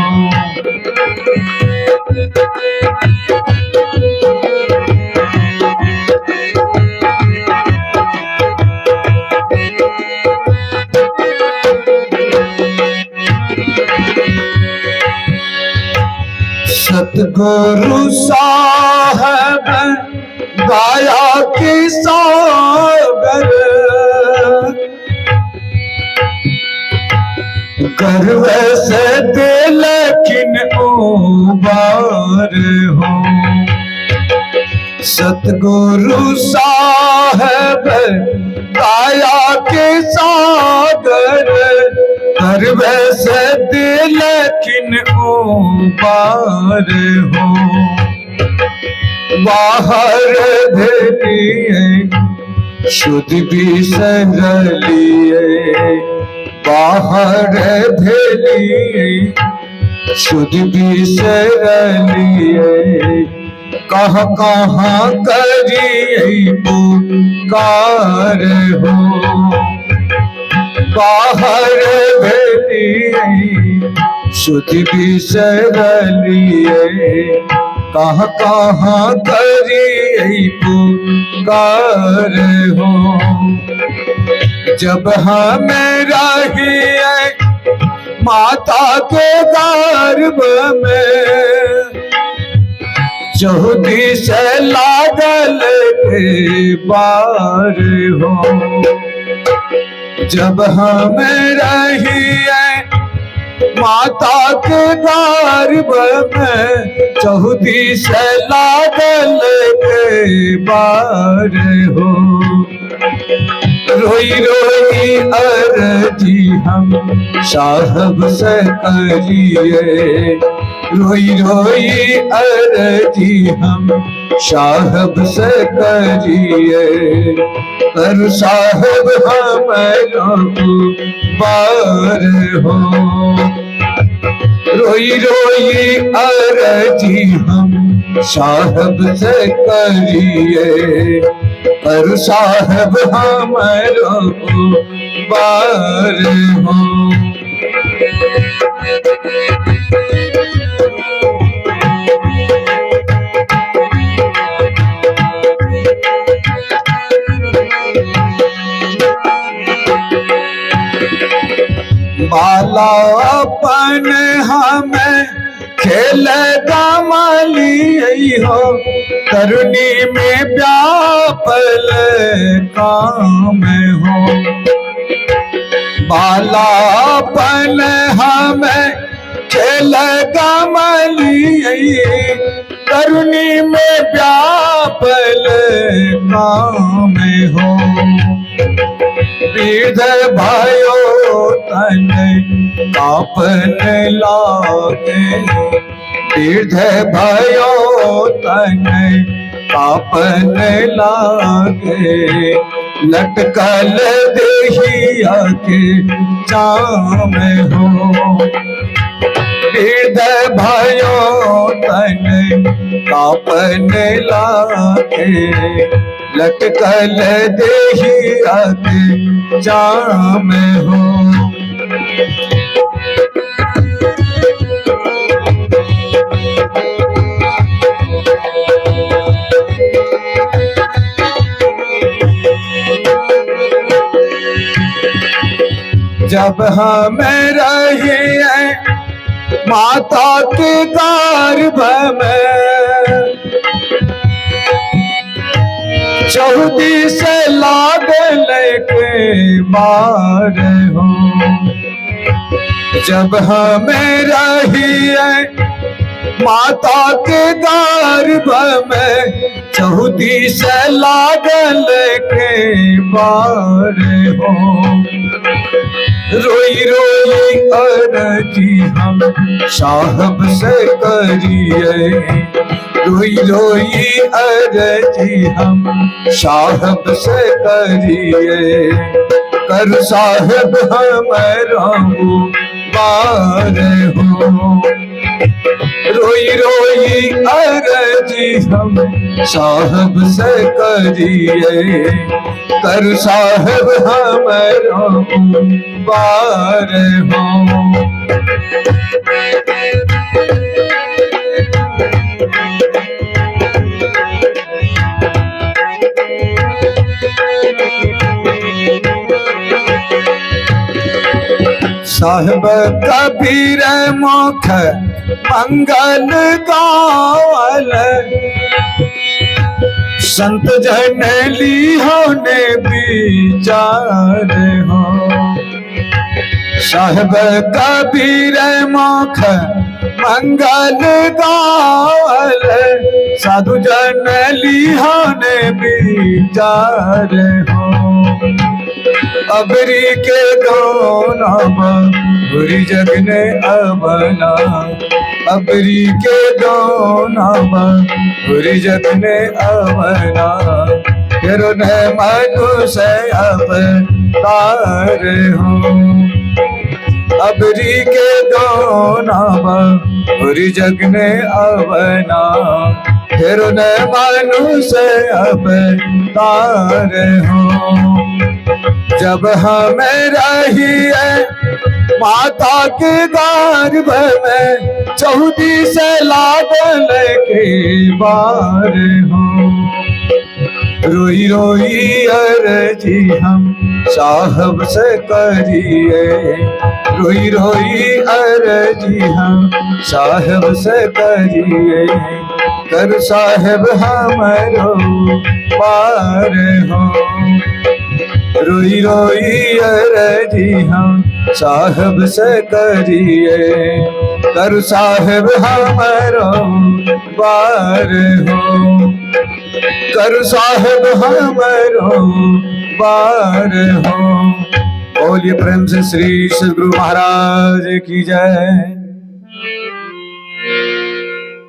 सतगुरु साहब गाया की सागर, गर्व से दे लेकिन उबार हो। सतगुरु साहब गाया के सागर, गर्व से दे लेकिन उबार हो। बाहर भेलिए शुद्ध भी सरलिए, बाहर भेलिए शुद्ध भी सरलिए। कहाँ कहाँ करिए पुकार हो। बाहर भेलिए शुद्ध भी सरलिए, कहाँ कहाँ करिए पुकार हो। जब हमें रहिए माता के गर्भ में, चौदी से लागल के बार हो। जब हमें रहिए माता के गर्भ में, चौदी से लागल के बार हो। रोई रोई अरजी हम साहब से करिए, रोई रोई अरजी हम साहब से करिए। कर साहब हमारो बार हो। रोई रोई अरजी हम साहब से करिए, कर साहब हमारो बार हो। बालापन हमें खेल गमाली हो, तरुणी में व्यापल काम हो। बालापन हमें खेल गमाली, तरुणी में व्यापल काम हो। वृद्ध भयो तन कापन लागे, वृद्ध भयो तन कापन लागे। लटकल देहिया के जाम हो, वृद्ध भयो तन कापन लागे। लटकल देहिया के जाम हो। जब हमें रहिए माता के गर्भ में चौदी से लागल के बार हो। जब हमें रहिए माता के गर्भ में चौदी से लागल के बार हो। रोई रोई अर्जी हम साहब से करिए, रोई रोई अर्जी हम साहब से करिए, कर साहब हमारा बार हो। रोई रोई अर्जी हम साहब से करिए, कर साहब हमारा बार हो। साहब कबीर मुख मंगल गावल, संत जन लिहो ने विचार हो। साहब कबीर मुख मंगल गावल, साधु जन लिहो ने विचार हो। अबरी के गाना बुरी जग ने अबना, अबरी के गाना बुरी जग ने अबना, फिर न मनुष्य अवतार हो। अबरी के गाना बुरी जग ने अबना, फिर न मनुष्य अवतार हो। जब हमें रहिए माता के गर्भ में चौदी से लागल के बार हो। रोई रोई अर्जी हम साहब से करिए, रोई रोई अर्जी हम साहब से करिए, कर साहब हमारो पार हो। रोई रोई अर्जी हम साहब से करिए, कर साहब हमारो बार हो। कर साहब हमारो बार हो। बोलिए प्रेम से श्री सद्गुरु महाराज की जय।